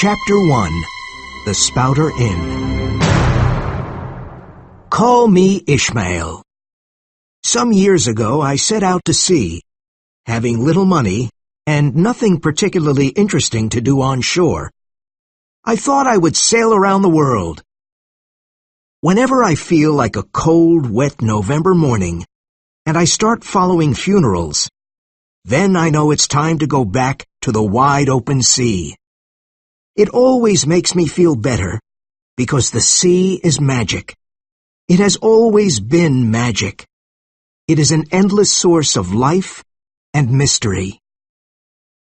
Chapter 1. The Spouter Inn. Call me Ishmael. Some years ago I set out to sea, having little money and nothing particularly interesting to do on shore. I thought I would sail around the world. Whenever I feel like a cold, wet November morning, and I start following funerals, then I know it's time to go back to the wide open sea. It always makes me feel better, because the sea is magic. It has always been magic. It is an endless source of life and mystery.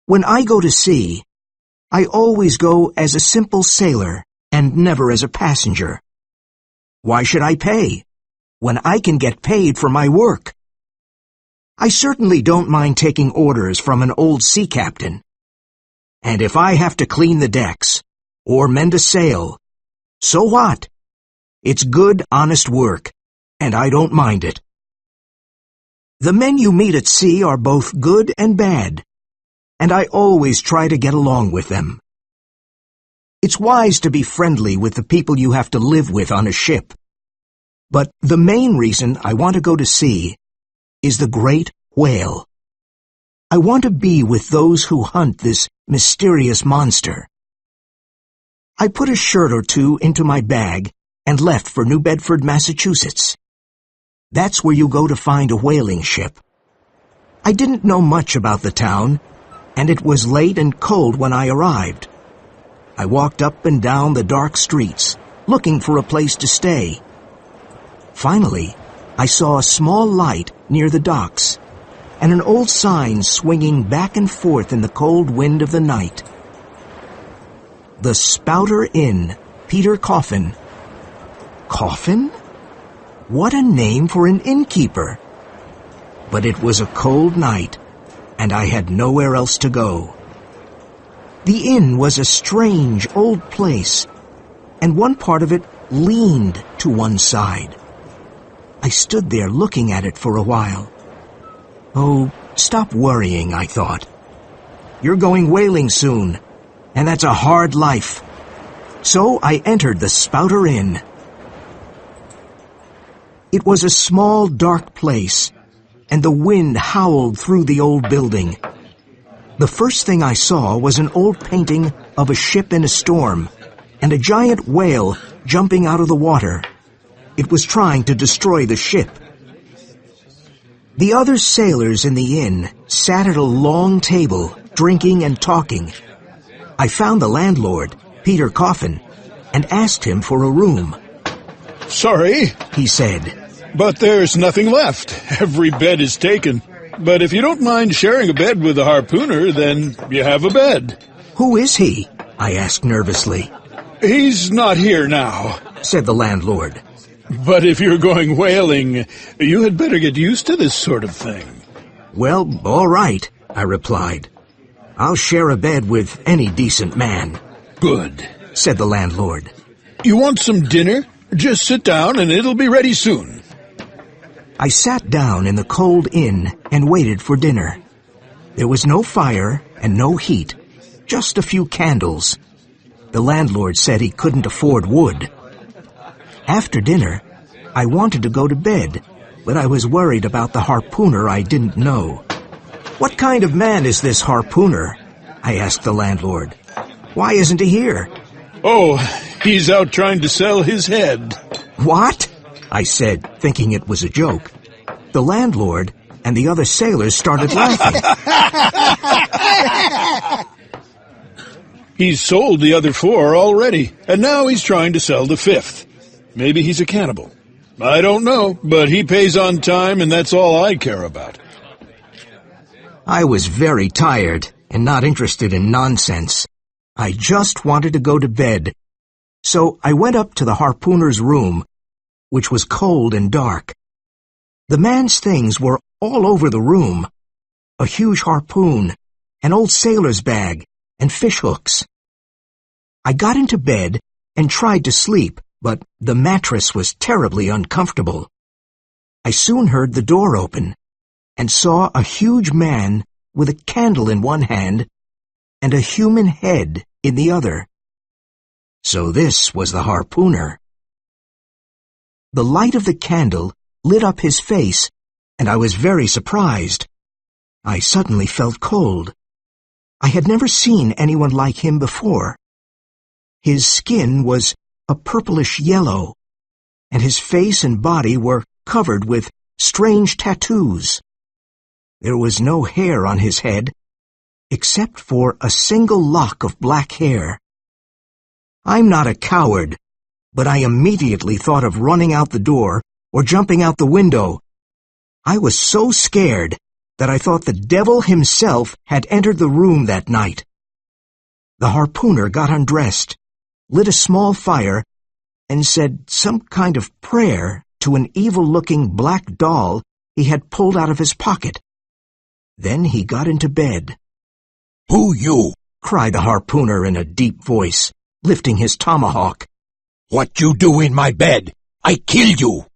When I go to sea, I always go as a simple sailor and never as a passenger. Why should I pay, when I can get paid for my work? I certainly don't mind taking orders from an old sea captain. And if I have to clean the decks, or mend a sail, so what? It's good, honest work, and I don't mind it. The men you meet at sea are both good and bad, and I always try to get along with them. It's wise to be friendly with the people you have to live with on a ship. But the main reason I want to go to sea is the great whale. I want to be with those who hunt this mysterious monster. I put a shirt or two into my bag and left for New Bedford, Massachusetts. That's where you go to find a whaling ship. I didn't know much about the town, and it was late and cold when I arrived. I walked up and down the dark streets, looking for a place to stay. Finally, I saw a small light near the docks, and an old sign swinging back and forth in the cold wind of the night. The Spouter Inn, Peter Coffin. Coffin? What a name for an innkeeper! But it was a cold night, and I had nowhere else to go. The inn was a strange old place, and one part of it leaned to one side. I stood there looking at it for a while. Oh, stop worrying, I thought. You're going whaling soon, and that's a hard life. So I entered the Spouter Inn. It was a small, dark place, and the wind howled through the old building. The first thing I saw was an old painting of a ship in a storm, and a giant whale jumping out of the water. It was trying to destroy the ship. The other sailors in the inn sat at a long table, drinking and talking. I found the landlord, Peter Coffin, and asked him for a room. "Sorry," he said, "but there's nothing left. Every bed is taken. But if you don't mind sharing a bed with a harpooner, then you have a bed." "Who is he?" I asked nervously. "He's not here now," said the landlord. "But if you're going whaling, you had better get used to this sort of thing." "Well, all right," I replied. "I'll share a bed with any decent man." "Good," said the landlord. "You want some dinner? Just sit down and it'll be ready soon." I sat down in the cold inn and waited for dinner. There was no fire and no heat, just a few candles. The landlord said he couldn't afford wood. After dinner, I wanted to go to bed, but I was worried about the harpooner I didn't know. "What kind of man is this harpooner?" I asked the landlord. "Why isn't he here?" "Oh, he's out trying to sell his head." "What?" I said, thinking it was a joke. The landlord and the other sailors started laughing. "He's sold the other 4 already, and now he's trying to sell the 5th. Maybe he's a cannibal. I don't know, but he pays on time, and that's all I care about." I was very tired and not interested in nonsense. I just wanted to go to bed. So I went up to the harpooner's room, which was cold and dark. The man's things were all over the room. A huge harpoon, an old sailor's bag, and fish hooks. I got into bed and tried to sleep, but the mattress was terribly uncomfortable. I soon heard the door open and saw a huge man with a candle in one hand and a human head in the other. So this was the harpooner. The light of the candle lit up his face, and I was very surprised. I suddenly felt cold. I had never seen anyone like him before. His skin was a purplish yellow, and his face and body were covered with strange tattoos. There was no hair on his head, except for a single lock of black hair. I'm not a coward, but I immediately thought of running out the door or jumping out the window. I was so scared that I thought the devil himself had entered the room that night. The harpooner got undressed, lit a small fire, and said some kind of prayer to an evil-looking black doll he had pulled out of his pocket. Then he got into bed. "Who you?" cried the harpooner in a deep voice, lifting his tomahawk. "What you do in my bed? I kill you!"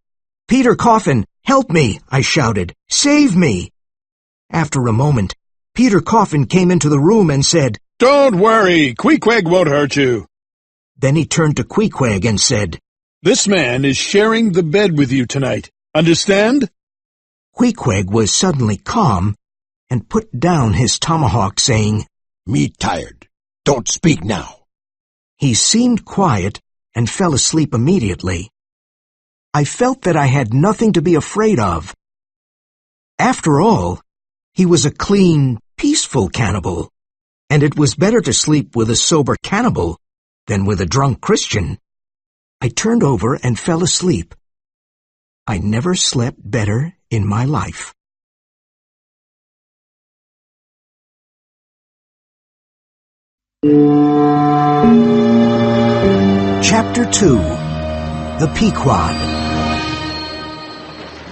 "Peter Coffin, help me!" I shouted. "Save me!" After a moment, Peter Coffin came into the room and said, "Don't worry, Queequeg won't hurt you." Then he turned to Queequeg and said, "This man is sharing the bed with you tonight. Understand?" Queequeg was suddenly calm and put down his tomahawk, saying, "Me tired. Don't speak now." He seemed quiet and fell asleep immediately. I felt that I had nothing to be afraid of. After all, he was a clean, peaceful cannibal, and it was better to sleep with a sober cannibal than with a drunk Christian. I turned over and fell asleep. I never slept better in my life. Chapter 2. The Pequod.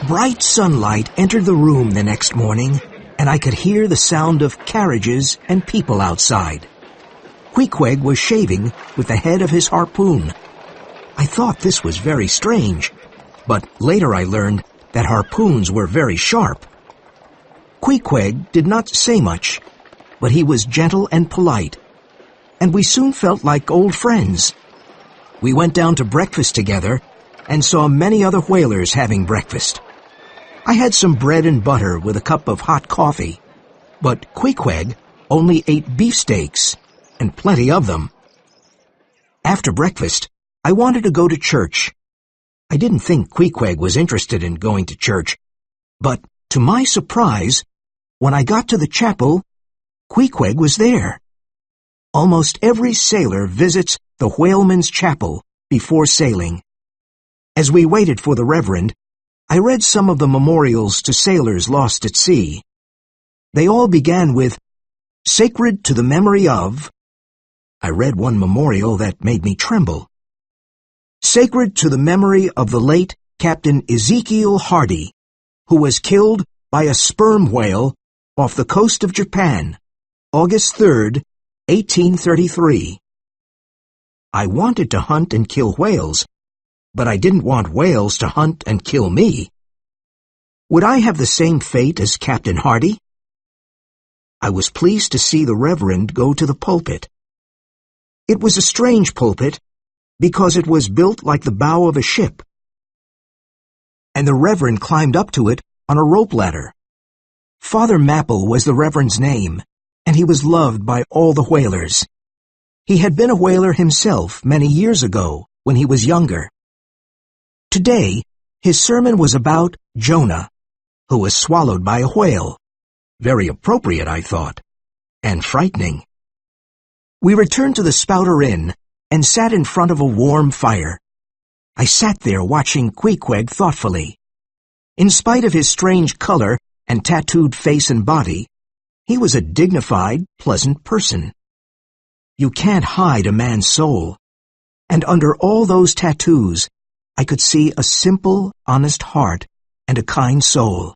Bright sunlight entered the room the next morning, and I could hear the sound of carriages and people outside. Queequeg was shaving with the head of his harpoon. I thought this was very strange, but later I learned that harpoons were very sharp. Queequeg did not say much, but he was gentle and polite, and we soon felt like old friends. We went down to breakfast together and saw many other whalers having breakfast. I had some bread and butter with a cup of hot coffee, but Queequeg only ate beefsteaks, and plenty of them. After breakfast, I wanted to go to church. I didn't think Queequeg was interested in going to church, but to my surprise, when I got to the chapel, Queequeg was there. Almost every sailor visits the whaleman's chapel before sailing. As we waited for the Reverend, I read some of the memorials to sailors lost at sea. They all began with, "Sacred to the memory of." I read one memorial that made me tremble. "Sacred to the memory of the late Captain Ezekiel Hardy, who was killed by a sperm whale off the coast of Japan, August 3rd, 1833. I wanted to hunt and kill whales, but I didn't want whales to hunt and kill me. Would I have the same fate as Captain Hardy? I was pleased to see the Reverend go to the pulpit. It was a strange pulpit because it was built like the bow of a ship, and the Reverend climbed up to it on a rope ladder. Father Mapple was the Reverend's name, and he was loved by all the whalers. He had been a whaler himself many years ago when he was younger. Today, his sermon was about Jonah, who was swallowed by a whale. Very appropriate, I thought, and frightening. We returned to the Spouter Inn and sat in front of a warm fire. I sat there watching Queequeg thoughtfully. In spite of his strange color and tattooed face and body, he was a dignified, pleasant person. You can't hide a man's soul, and under all those tattoos, I could see a simple, honest heart and a kind soul.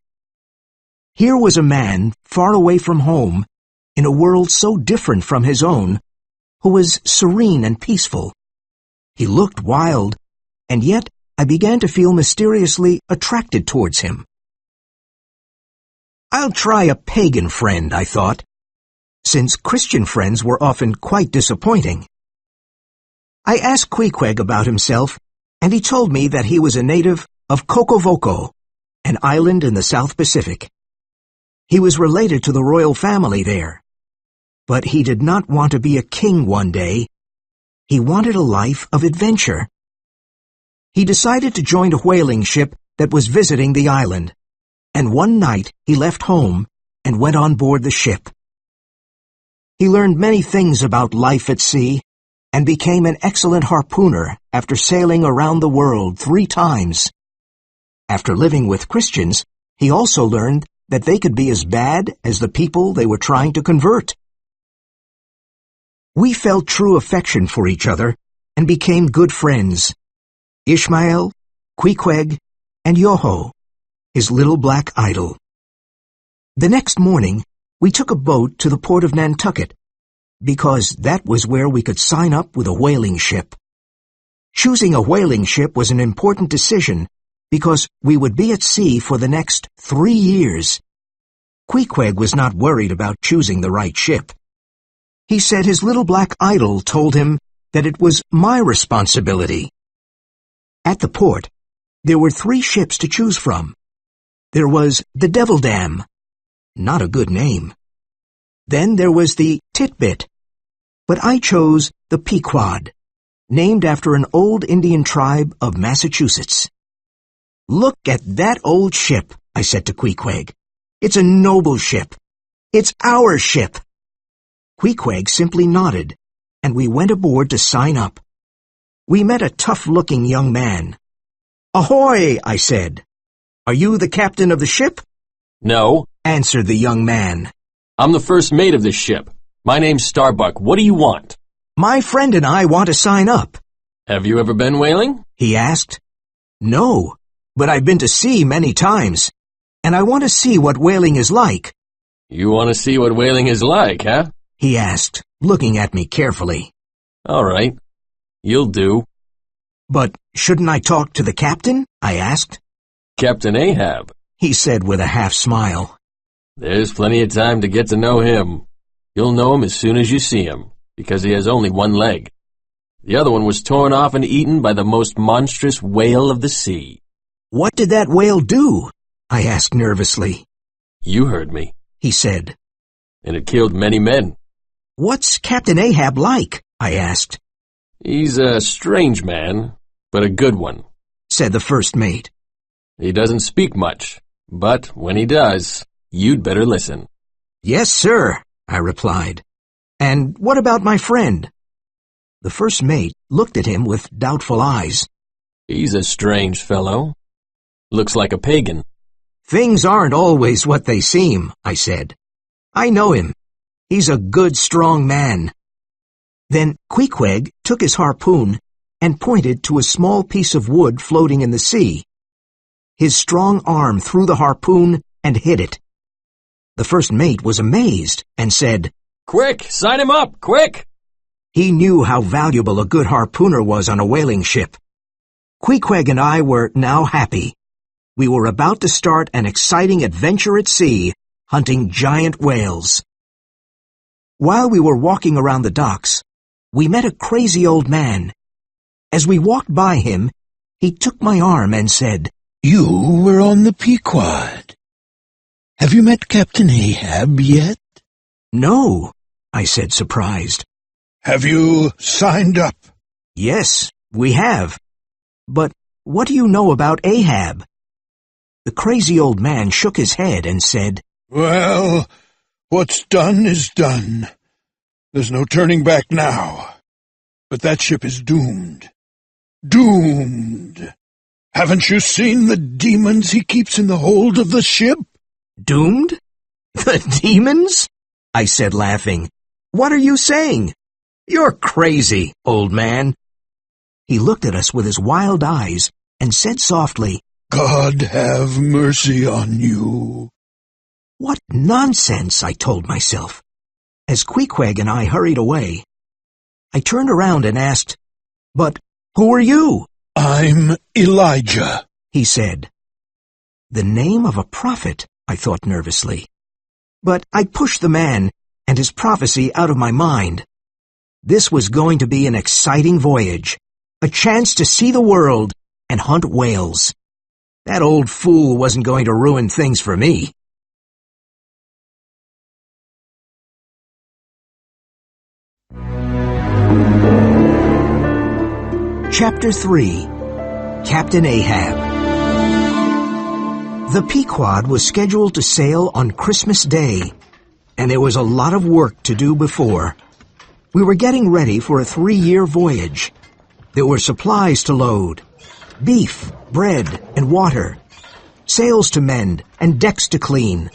Here was a man far away from home, in a world so different from his own, who was serene and peaceful. He looked wild, and yet I began to feel mysteriously attracted towards him. I'll try a pagan friend, I thought, since Christian friends were often quite disappointing. I asked Queequeg about himself, and he told me that he was a native of Kokovoko, an island in the South Pacific. He was related to the royal family there, but he did not want to be a king one day. He wanted a life of adventure. He decided to join a whaling ship that was visiting the island, and one night he left home and went on board the ship. He learned many things about life at sea and became an excellent harpooner after sailing around the world 3 times. After living with Christians, he also learned that they could be as bad as the people they were trying to convert. We felt true affection for each other and became good friends. Ishmael, Queequeg, and Yoho, his little black idol. The next morning, we took a boat to the port of Nantucket, because that was where we could sign up with a whaling ship. Choosing a whaling ship was an important decision, because we would be at sea for the next 3 years. Queequeg was not worried about choosing the right ship. He said his little black idol told him that it was my responsibility. At the port, there were 3 ships to choose from. There was the Devil Dam, not a good name. Then there was the Titbit, but I chose the Pequod, named after an old Indian tribe of Massachusetts. "Look at that old ship," I said to Queequeg. "It's a noble ship. It's our ship." Queequeg simply nodded, and we went aboard to sign up. We met a tough-looking young man. "Ahoy," I said. "Are you the captain of the ship?" No, answered the young man. I'm the first mate of this ship. My name's Starbuck. What do you want? "My friend and I want to sign up." Have you ever been whaling? he asked. "No, but I've been to sea many times, and I want to see what whaling is like." You want to see what whaling is like, huh? he asked, looking at me carefully. All right. You'll do. "But shouldn't I talk to the captain?" I asked. Captain Ahab. He said with a half-smile. There's plenty of time to get to know him. You'll know him as soon as you see him, because he has only one leg. The other one was torn off and eaten by the most monstrous whale of the sea. "What did that whale do?" I asked nervously. You heard me, he said. And it killed many men. "What's Captain Ahab like?" I asked. He's a strange man, but a good one, said the first mate. He doesn't speak much, but when he does, you'd better listen. "Yes, sir," I replied. "And what about my friend?" The first mate looked at him with doubtful eyes. He's a strange fellow. Looks like a pagan. "Things aren't always what they seem," I said. "I know him. He's a good, strong man." Then Queequeg took his harpoon and pointed to a small piece of wood floating in the sea. His strong arm threw the harpoon and hit it. The first mate was amazed and said, Quick, sign him up, quick! He knew how valuable a good harpooner was on a whaling ship. Queequeg and I were now happy. We were about to start an exciting adventure at sea, hunting giant whales. While we were walking around the docks, we met a crazy old man. As we walked by him, he took my arm and said, You were on the Pequod. Have you met Captain Ahab yet? "No," I said, surprised. Have you signed up? "Yes, we have. But what do you know about Ahab?" The crazy old man shook his head and said, Well, what's done is done. There's no turning back now. But that ship is doomed. Doomed. Haven't you seen the demons he keeps in the hold of the ship? "Doomed? The demons?" I said, laughing. "What are you saying? You're crazy, old man." He looked at us with his wild eyes and said softly, God have mercy on you. "What nonsense," I told myself. As Queequeg and I hurried away, I turned around and asked, "But who are you?" I'm Elijah, he said. The name of a prophet, I thought nervously. But I pushed the man and his prophecy out of my mind. This was going to be an exciting voyage, a chance to see the world and hunt whales. That old fool wasn't going to ruin things for me. Chapter 3. Captain Ahab. The Pequod was scheduled to sail on Christmas Day, and there was a lot of work to do before. We were getting ready for a 3-year voyage. There were supplies to load, beef, bread, and water, sails to mend, and decks to clean.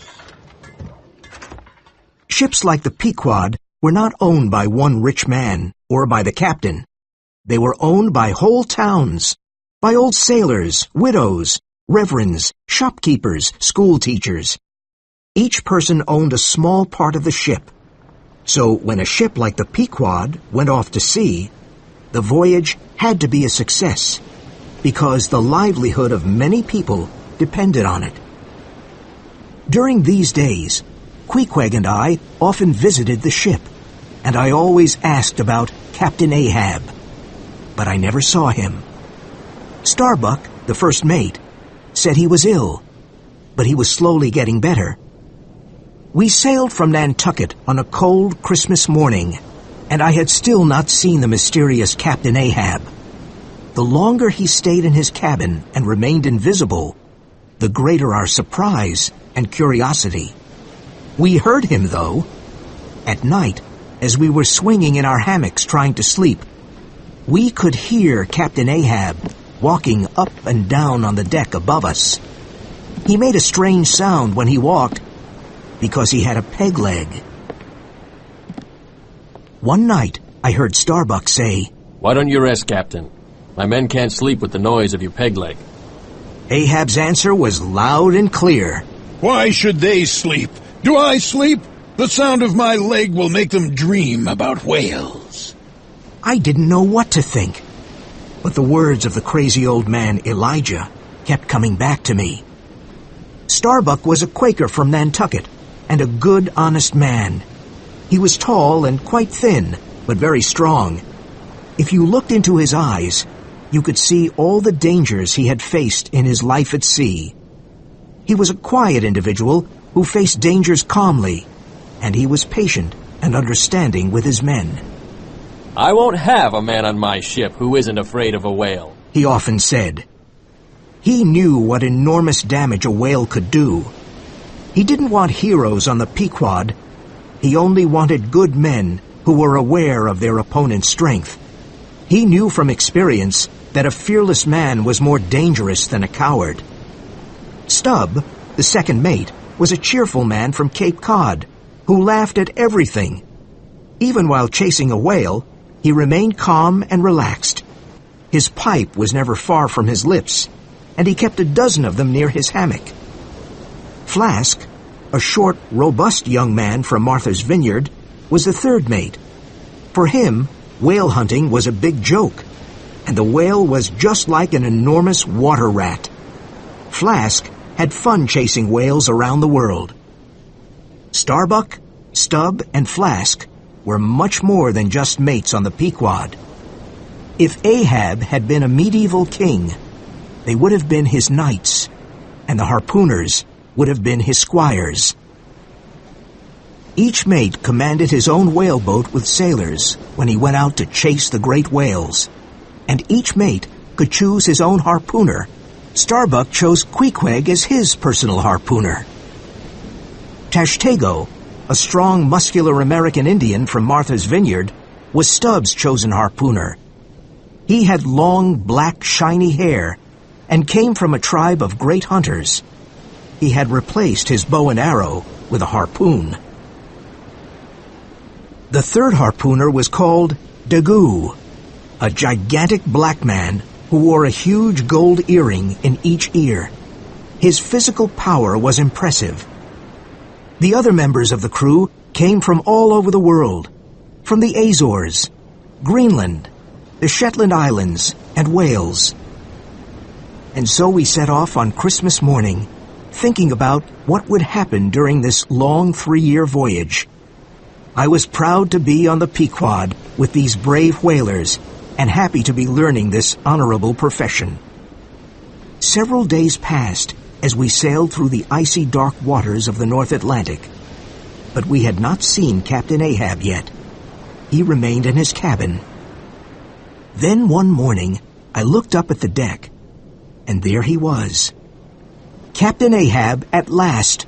Ships like the Pequod were not owned by one rich man or by the captain. They were owned by whole towns, by old sailors, widows, reverends, shopkeepers, school teachers. Each person owned a small part of the ship. So when a ship like the Pequod went off to sea, the voyage had to be a success, because the livelihood of many people depended on it. During these days, Queequeg and I often visited the ship, and I always asked about Captain Ahab, but I never saw him. Starbuck, the first mate, said he was ill, but he was slowly getting better. We sailed from Nantucket on a cold Christmas morning, and I had still not seen the mysterious Captain Ahab. The longer he stayed in his cabin and remained invisible, the greater our surprise and curiosity. We heard him, though. At night, as we were swinging in our hammocks trying to sleep, we could hear Captain Ahab walking up and down on the deck above us. He made a strange sound when he walked, because he had a peg leg. One night, I heard Starbuck say, "Why don't you rest, Captain? My men can't sleep with the noise of your peg leg." Ahab's answer was loud and clear. Why should they sleep? Do I sleep? The sound of my leg will make them dream about whales. I didn't know what to think, but the words of the crazy old man Elijah kept coming back to me. Starbuck was a Quaker from Nantucket, and a good, honest man. He was tall and quite thin, but very strong. If you looked into his eyes, you could see all the dangers he had faced in his life at sea. He was a quiet individual who faced dangers calmly, and he was patient and understanding with his men. "I won't have a man on my ship who isn't afraid of a whale," he often said. He knew what enormous damage a whale could do. He didn't want heroes on the Pequod. He only wanted good men who were aware of their opponent's strength. He knew from experience that a fearless man was more dangerous than a coward. Stubb, the second mate, was a cheerful man from Cape Cod who laughed at everything. Even while chasing a whale, he remained calm and relaxed. His pipe was never far from his lips, and he kept a dozen of them near his hammock. Flask, a short, robust young man from Martha's Vineyard, was the third mate. For him, whale hunting was a big joke, and the whale was just like an enormous water rat. Flask had fun chasing whales around the world. Starbuck, Stubb, and Flask were much more than just mates on the Pequod. If Ahab had been a medieval king, they would have been his knights, and the harpooners would have been his squires. Each mate commanded his own whaleboat with sailors when he went out to chase the great whales, and each mate could choose his own harpooner. Starbuck chose Queequeg as his personal harpooner. Tashtego, a strong, muscular American Indian from Martha's Vineyard, was Stubbs' chosen harpooner. He had long, black, shiny hair and came from a tribe of great hunters. He had replaced his bow and arrow with a harpoon. The third harpooner was called Dagu, a gigantic black man who wore a huge gold earring in each ear. His physical power was impressive. The other members of the crew came from all over the world, from the Azores, Greenland, the Shetland Islands, and Wales. And so we set off on Christmas morning, thinking about what would happen during this long 3-year voyage. I was proud to be on the Pequod with these brave whalers and happy to be learning this honorable profession. Several days passed as we sailed through the icy dark waters of the North Atlantic. But we had not seen Captain Ahab yet. He remained in his cabin. Then one morning, I looked up at the deck, and there he was. Captain Ahab at last.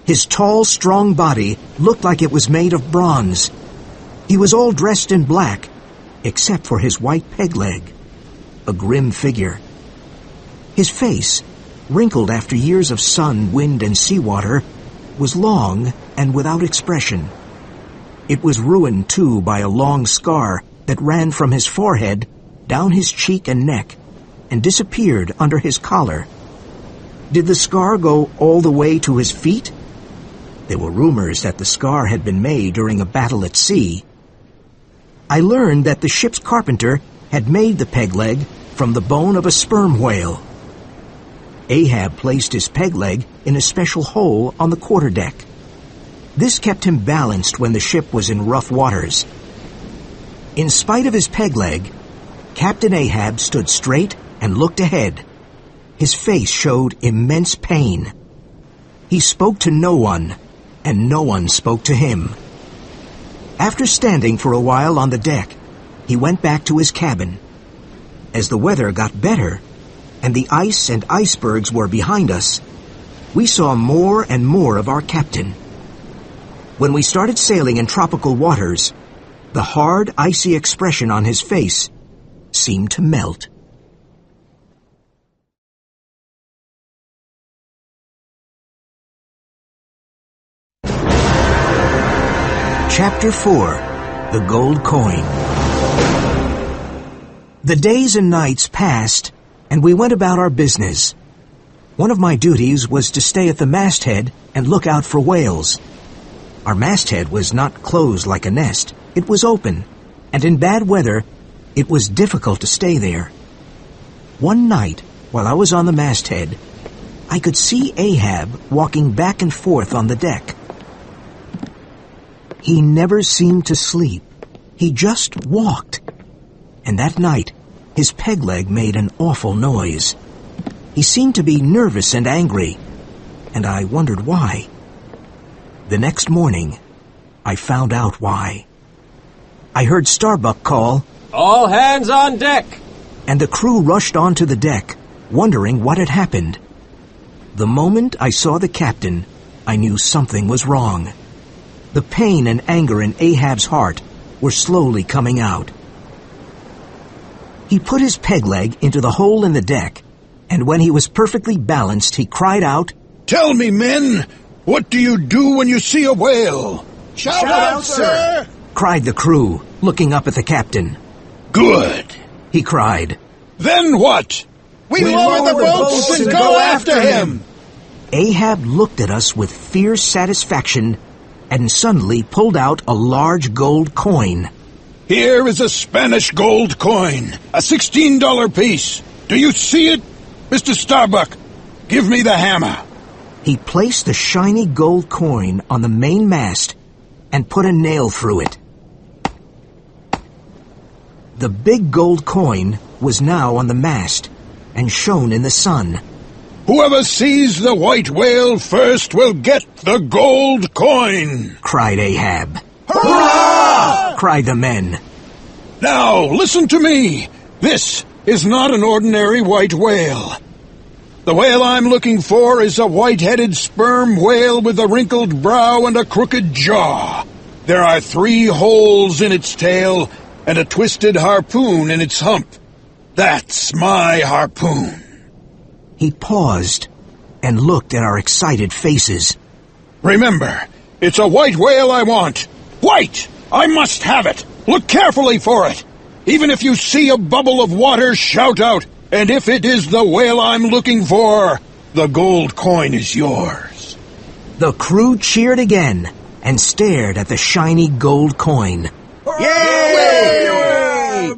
His tall, strong body looked like it was made of bronze. He was all dressed in black, except for his white peg leg, a grim figure. His face, wrinkled after years of sun, wind, and seawater, was long and without expression. It was ruined, too, by a long scar that ran from his forehead down his cheek and neck and disappeared under his collar. Did the scar go all the way to his feet? There were rumors that the scar had been made during a battle at sea. I learned that the ship's carpenter had made the peg leg from the bone of a sperm whale. Ahab placed his peg leg in a special hole on the quarterdeck. This kept him balanced when the ship was in rough waters. In spite of his peg leg, Captain Ahab stood straight and looked ahead. His face showed immense pain. He spoke to no one, and no one spoke to him. After standing for a while on the deck, he went back to his cabin. As the weather got better, and the ice and icebergs were behind us, we saw more and more of our captain. When we started sailing in tropical waters, the hard, icy expression on his face seemed to melt. Chapter 4. The Gold Coin. The days and nights passed, and we went about our business. One of my duties was to stay at the masthead and look out for whales. Our masthead was not closed like a nest. It was open, and in bad weather, it was difficult to stay there. One night, while I was on the masthead, I could see Ahab walking back and forth on the deck. He never seemed to sleep. He just walked. And that night, his peg leg made an awful noise. He seemed to be nervous and angry, and I wondered why. The next morning, I found out why. I heard Starbuck call, "All hands on deck!" and the crew rushed onto the deck, wondering what had happened. The moment I saw the captain, I knew something was wrong. The pain and anger in Ahab's heart were slowly coming out. He put his peg leg into the hole in the deck, and when he was perfectly balanced, he cried out, Tell me, men, what do you do when you see a whale? Shout out, sir! cried the crew, looking up at the captain. Good. He cried. Then what? We lower the boats and go after him! Ahab looked at us with fierce satisfaction and suddenly pulled out a large gold coin. Here is a Spanish gold coin, a $16 piece. Do you see it? Mr. Starbuck, give me the hammer. He placed the shiny gold coin on the main mast and put a nail through it. The big gold coin was now on the mast and shone in the sun. Whoever sees the white whale first will get the gold coin, cried Ahab. Hurrah! cried the men. Now, listen to me. This is not an ordinary white whale. The whale I'm looking for is a white-headed sperm whale with a wrinkled brow and a crooked jaw. There are 3 holes in its tail and a twisted harpoon in its hump. That's my harpoon. He paused and looked at our excited faces. Remember, it's a white whale I want. White! I must have it. Look carefully for it. Even if you see a bubble of water, shout out. And if it is the whale I'm looking for, the gold coin is yours. The crew cheered again and stared at the shiny gold coin. Yay!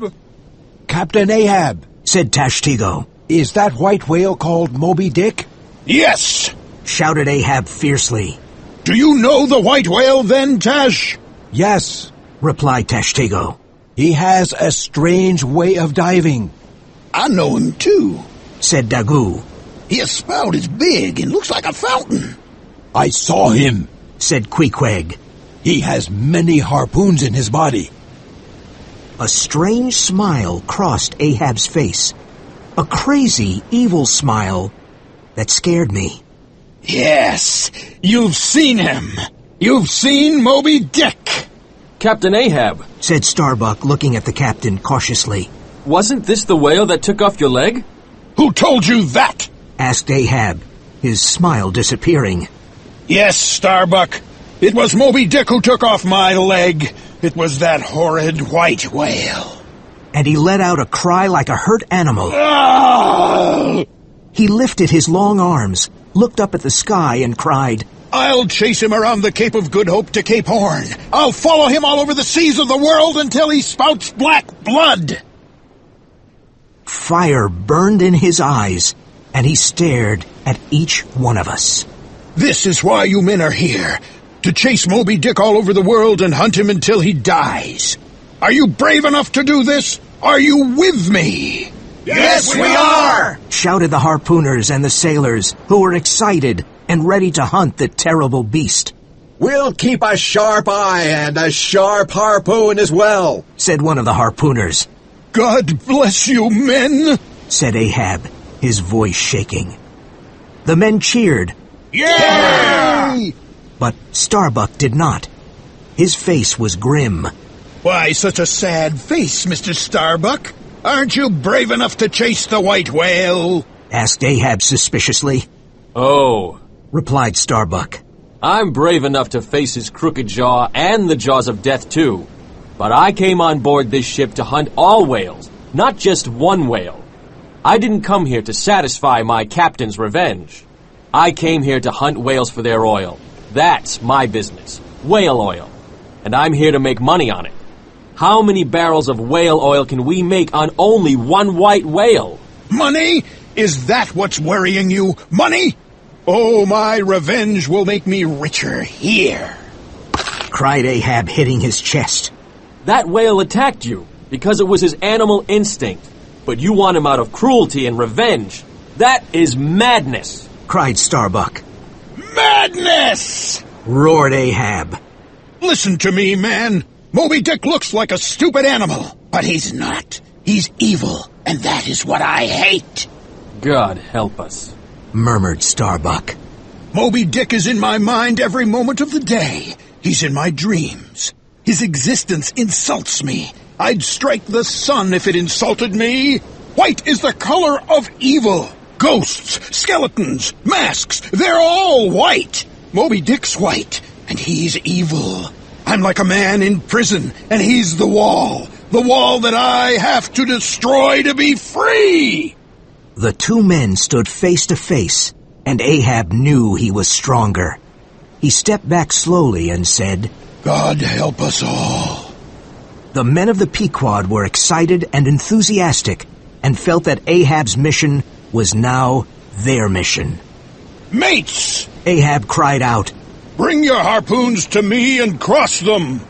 Captain Ahab, Said Tashtigo. is that white whale called Moby Dick? Yes! Shouted Ahab fiercely. Do you know the white whale then, Tash? Yes, replied Tashtego. he has a strange way of diving. I know him too, Said Dagu. His spout is big and looks like a fountain. I saw him. Said Queequeg. He has many harpoons in his body. A strange smile crossed Ahab's face. A crazy, evil smile that scared me. Yes, you've seen him. You've seen Moby Dick. Captain Ahab, Said Starbuck, looking at the captain cautiously. wasn't this the whale that took off your leg? Who told you that? Asked Ahab, his smile disappearing. Yes, Starbuck. It was Moby Dick who took off my leg. It was that horrid white whale. And he let out a cry like a hurt animal. Ah! He lifted his long arms, looked up at the sky, and cried, I'll chase him around the Cape of Good Hope to Cape Horn. I'll follow him all over the seas of the world until he spouts black blood. Fire burned in his eyes, and he stared at each one of us. This is why you men are here. To chase Moby Dick all over the world and hunt him until he dies. Are you brave enough to do this? Are you with me? Yes, we are! Shouted the harpooners and the sailors, who were excited and ready to hunt the terrible beast. We'll keep a sharp eye and a sharp harpoon as well, Said one of the harpooners. God bless you, men! Said Ahab, his voice shaking. The men cheered, Yay! but Starbuck did not. His face was grim. Why such a sad face, Mr. Starbuck? Aren't you brave enough to chase the white whale? Asked Ahab suspiciously. Oh, Replied Starbuck. I'm brave enough to face his crooked jaw and the jaws of death too. But I came on board this ship to hunt all whales, not just one whale. I didn't come here to satisfy my captain's revenge. I came here to hunt whales for their oil. That's my business, whale oil. And I'm here to make money on it. How many barrels of whale oil can we make on only one white whale? Money? Is that what's worrying you? Money? Oh, my revenge will make me richer here. Cried Ahab, hitting his chest. That whale attacked you because it was his animal instinct. But you want him out of cruelty and revenge. That is madness. Cried Starbuck. Madness! Roared Ahab. Listen to me, man. Moby Dick looks like a stupid animal, but he's not. He's evil, and that is what I hate. God help us. Murmured Starbuck. Moby Dick is in my mind every moment of the day. He's in my dreams. His existence insults me. I'd strike the sun if it insulted me. White is the color of evil. Ghosts, skeletons, masks, they're all white. Moby Dick's white, and he's evil. I'm like a man in prison, and he's the wall that I have to destroy to be free. The two men stood face to face, and Ahab knew he was stronger. He stepped back slowly and said, God help us all. The men of the Pequod were excited and enthusiastic, and felt that Ahab's mission was now their mission. Mates! Ahab cried out. Bring your harpoons to me and cross them.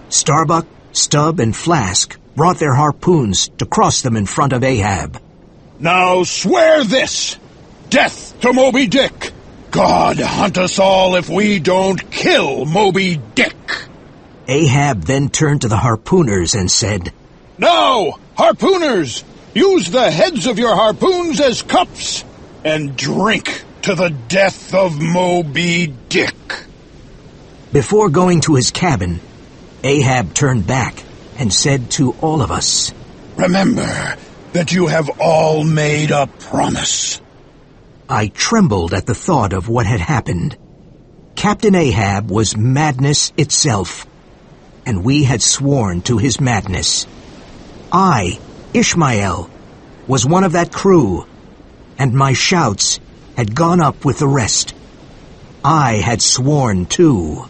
Starbuck, Stubb, and Flask brought their harpoons to cross them in front of Ahab. Now swear this. Death to Moby Dick. God hunt us all if we don't kill Moby Dick. Ahab then turned to the harpooners and said, Now, harpooners, use the heads of your harpoons as cups and drink to the death of Moby Dick. Before going to his cabin, Ahab turned back and said to all of us, Remember that you have all made a promise. I trembled at the thought of what had happened. Captain Ahab was madness itself, and we had sworn to his madness. I, Ishmael, was one of that crew, and my shouts had gone up with the rest. I had sworn too.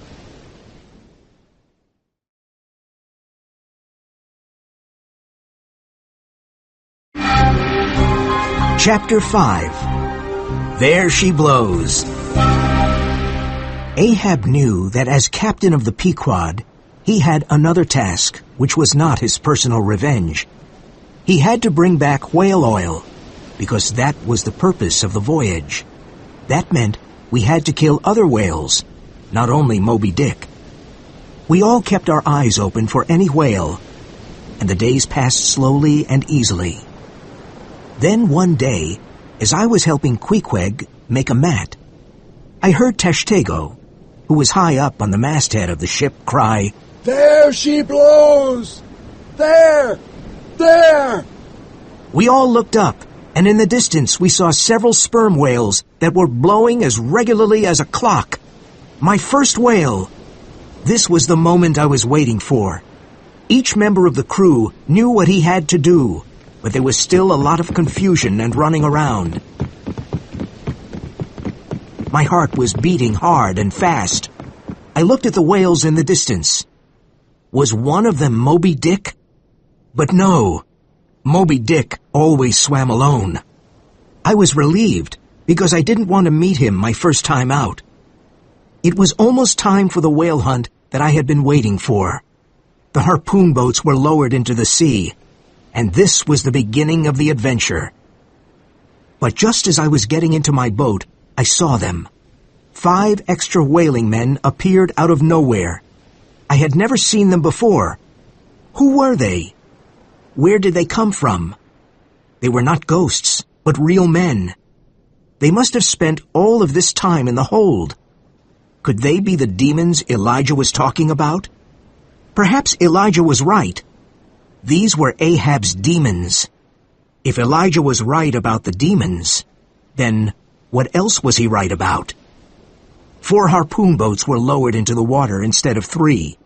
Chapter 5. There She Blows. Ahab knew that as captain of the Pequod, He had another task, which was not his personal revenge. He had to bring back whale oil, because that was the purpose of the voyage. That meant we had to kill other whales, not only Moby Dick. We all kept our eyes open for any whale, and the days passed slowly and easily. Then one day, as I was helping Queequeg make a mat, I heard Tashtego, who was high up on the masthead of the ship, cry, "There she blows! There! There!" We all looked up, and in the distance we saw several sperm whales that were blowing as regularly as a clock. My first whale! This was the moment I was waiting for. Each member of the crew knew what he had to do, but there was still a lot of confusion and running around. My heart was beating hard and fast. I looked at the whales in the distance. Was one of them Moby Dick? But no, Moby Dick always swam alone. I was relieved because I didn't want to meet him my first time out. It was almost time for the whale hunt that I had been waiting for. The harpoon boats were lowered into the sea, and this was the beginning of the adventure. But just as I was getting into my boat, I saw them. 5 extra whaling men appeared out of nowhere. I had never seen them before. Who were they? Where did they come from? They were not ghosts, but real men. They must have spent all of this time in the hold. Could they be the demons Elijah was talking about? Perhaps Elijah was right. These were Ahab's demons. If Elijah was right about the demons, then what else was he right about? 4 harpoon boats were lowered into the water instead of 3.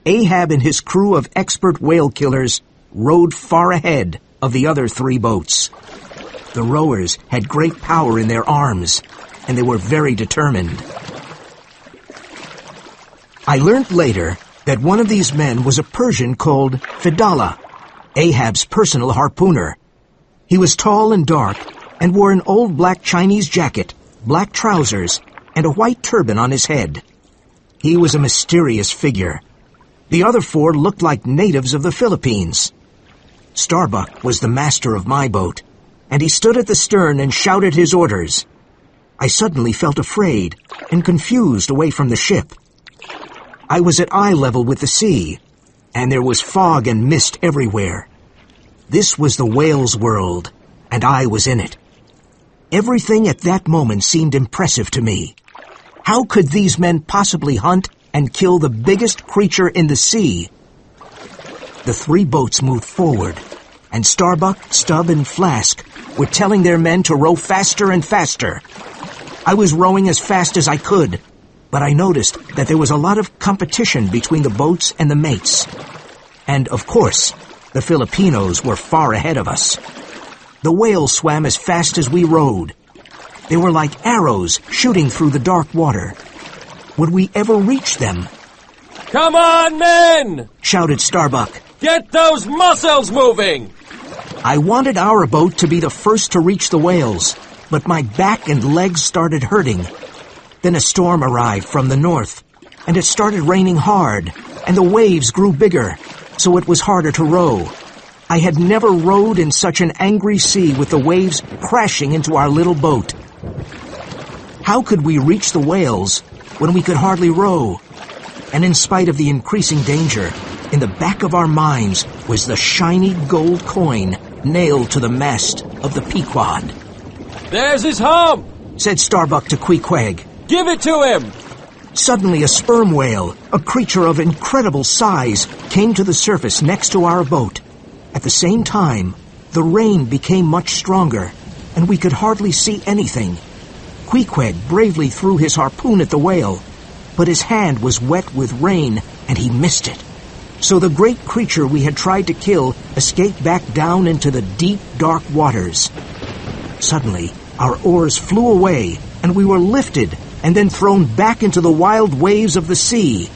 Ahab and his crew of expert whale killers rowed far ahead of the other 3 boats. The rowers had great power in their arms, and they were very determined. I learned later that one of these men was a Persian called Fedallah, Ahab's personal harpooner. He was tall and dark and wore an old black Chinese jacket, black trousers, and a white turban on his head. He was a mysterious figure. The other 4 looked like natives of the Philippines. Starbuck was the master of my boat, and he stood at the stern and shouted his orders. I suddenly felt afraid and confused away from the ship. I was at eye level with the sea, and there was fog and mist everywhere. This was the whale's world, and I was in it. Everything at that moment seemed impressive to me. How could these men possibly hunt and kill the biggest creature in the sea? The 3 boats moved forward, and Starbuck, Stubb, and Flask were telling their men to row faster and faster. I was rowing as fast as I could, but I noticed that there was a lot of competition between the boats and the mates. And, of course, the Filipinos were far ahead of us. The whales swam as fast as we rowed. They were like arrows shooting through the dark water. Would we ever reach them? "Come on, men!" shouted Starbuck. "Get those muscles moving!" I wanted our boat to be the first to reach the whales, but my back and legs started hurting. Then a storm arrived from the north, and it started raining hard, and the waves grew bigger, so it was harder to row. I had never rowed in such an angry sea with the waves crashing into our little boat. How could we reach the whales when we could hardly row? And in spite of the increasing danger, in the back of our minds was the shiny gold coin nailed to the mast of the Pequod. "There's his hump," said Starbuck to Queequeg. "Give it to him!" Suddenly a sperm whale, a creature of incredible size, came to the surface next to our boat. At the same time, the rain became much stronger, and we could hardly see anything. Queequeg bravely threw his harpoon at the whale, but his hand was wet with rain, and he missed it. So the great creature we had tried to kill escaped back down into the deep, dark waters. Suddenly, our oars flew away, and we were lifted and then thrown back into the wild waves of the sea.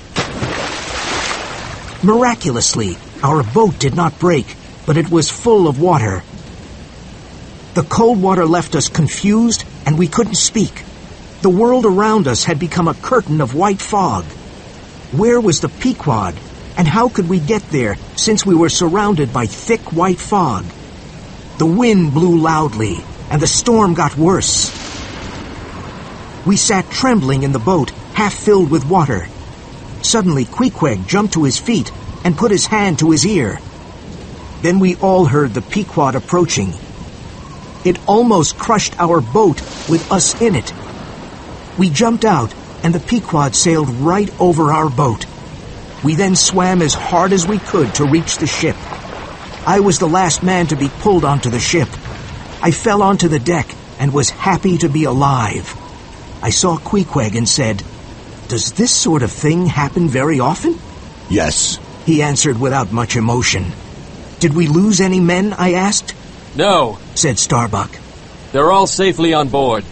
Miraculously, our boat did not break, but it was full of water. The cold water left us confused, and we couldn't speak. The world around us had become a curtain of white fog. Where was the Pequod, And how could we get there since we were surrounded by thick white fog? The wind blew loudly, and the storm got worse. We sat trembling in the boat, half filled with water. Suddenly, Queequeg jumped to his feet and put his hand to his ear. Then we all heard the Pequod approaching. It almost crushed our boat with us in it. We jumped out, and the Pequod sailed right over our boat. We then swam as hard as we could to reach the ship. I was the last man to be pulled onto the ship. I fell onto the deck and was happy to be alive. I saw Queequeg and said, "Does this sort of thing happen very often?" Yes, he answered without much emotion. "Did we lose any men?" I asked. No, said Starbuck. They're all safely on board.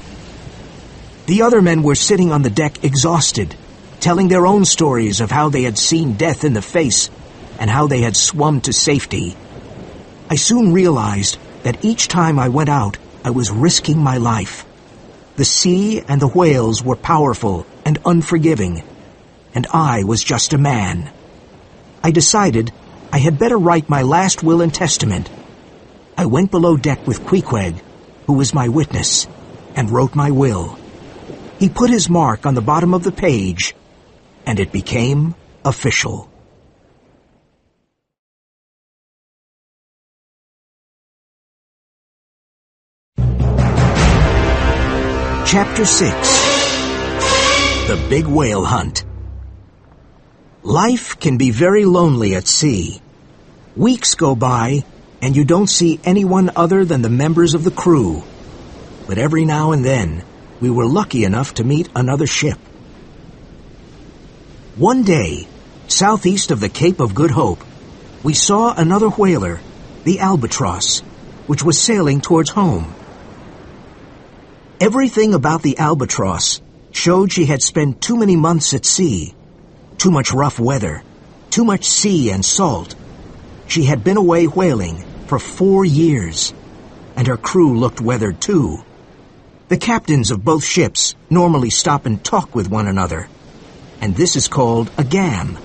The other men were sitting on the deck exhausted, telling their own stories of how they had seen death in the face and how they had swum to safety. I soon realized that each time I went out, I was risking my life. The sea and the whales were powerful and unforgiving, and I was just a man. I decided I had better write my last will and testament. I went below deck with Queequeg, who was my witness, and wrote my will. He put his mark on the bottom of the page, and it became official. Chapter 6. The Big Whale Hunt. Life can be very lonely at sea. Weeks go by, and you don't see anyone other than the members of the crew. But every now and then, we were lucky enough to meet another ship. One day, southeast of the Cape of Good Hope, we saw another whaler, the Albatross, which was sailing towards home. Everything about the Albatross showed she had spent too many months at sea, too much rough weather, too much sea and salt. She had been away whaling for 4 years, and her crew looked weathered too. The captains of both ships normally stop and talk with one another, and this is called a gam.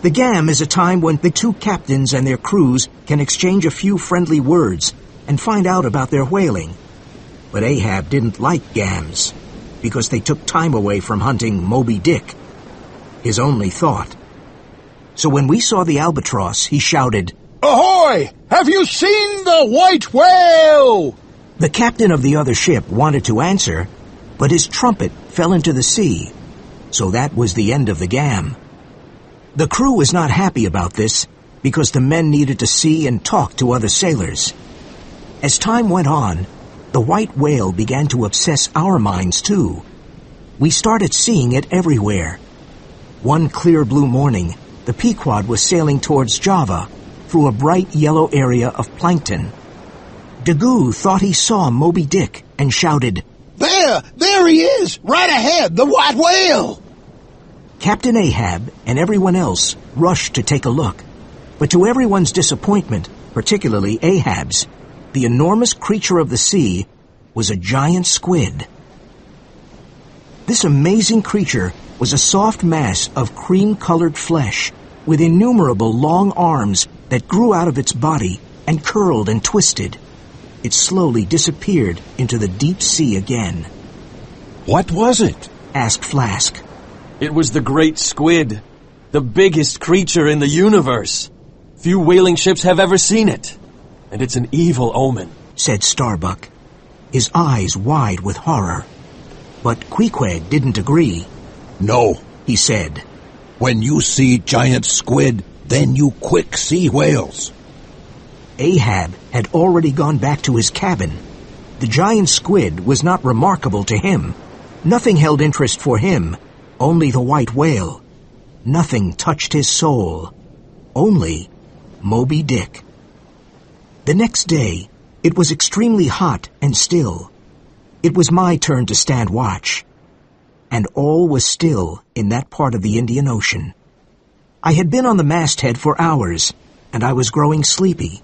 The gam is a time when the two captains and their crews can exchange a few friendly words and find out about their whaling. But Ahab didn't like gams, because they took time away from hunting Moby Dick, his only thought. So when we saw the Albatross, he shouted, "Ahoy! Have you seen the white whale?" The captain of the other ship wanted to answer, but his trumpet fell into the sea, so that was the end of the gam. The crew was not happy about this, because the men needed to see and talk to other sailors. As time went on, the white whale began to obsess our minds too. We started seeing it everywhere. One clear blue morning, the Pequod was sailing towards Java through a bright yellow area of plankton. Daggoo thought he saw Moby Dick and shouted, There he is, right ahead, the white whale!" Captain Ahab and everyone else rushed to take a look, but to everyone's disappointment, particularly Ahab's, the enormous creature of the sea was a giant squid. This amazing creature was a soft mass of cream-colored flesh with innumerable long arms that grew out of its body and curled and twisted. It slowly disappeared into the deep sea again. What was it? Asked Flask. It was the great squid, the biggest creature in the universe. Few whaling ships have ever seen it, and it's an evil omen, said Starbuck, his eyes wide with horror. But Queequeg didn't agree. No, he said. When you see giant squid, then you quick see whales. Ahab had already gone back to his cabin. The giant squid was not remarkable to him. Nothing held interest for him, only the white whale. Nothing touched his soul, only Moby Dick. The next day, it was extremely hot and still. It was my turn to stand watch, and all was still in that part of the Indian Ocean. I had been on the masthead for hours, and I was growing sleepy.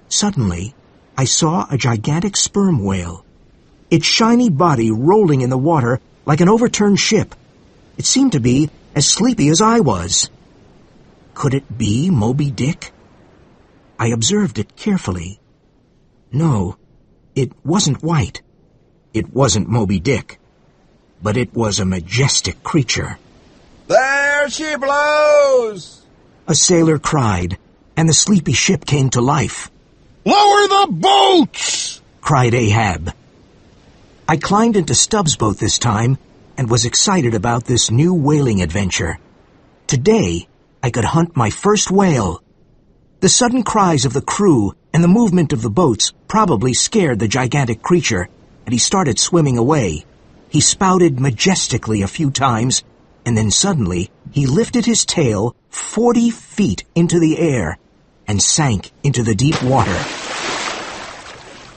Suddenly, I saw a gigantic sperm whale, its shiny body rolling in the water like an overturned ship. It seemed to be as sleepy as I was. Could it be Moby Dick? I observed it carefully. No, it wasn't white. It wasn't Moby Dick. But it was a majestic creature. There she blows! A sailor cried, and the sleepy ship came to life. Lower the boats! Cried Ahab. I climbed into Stubbs' boat this time and was excited about this new whaling adventure. Today, I could hunt my first whale. The sudden cries of the crew and the movement of the boats probably scared the gigantic creature, and he started swimming away. He spouted majestically a few times, and then suddenly he lifted his tail 40 feet into the air and sank into the deep water.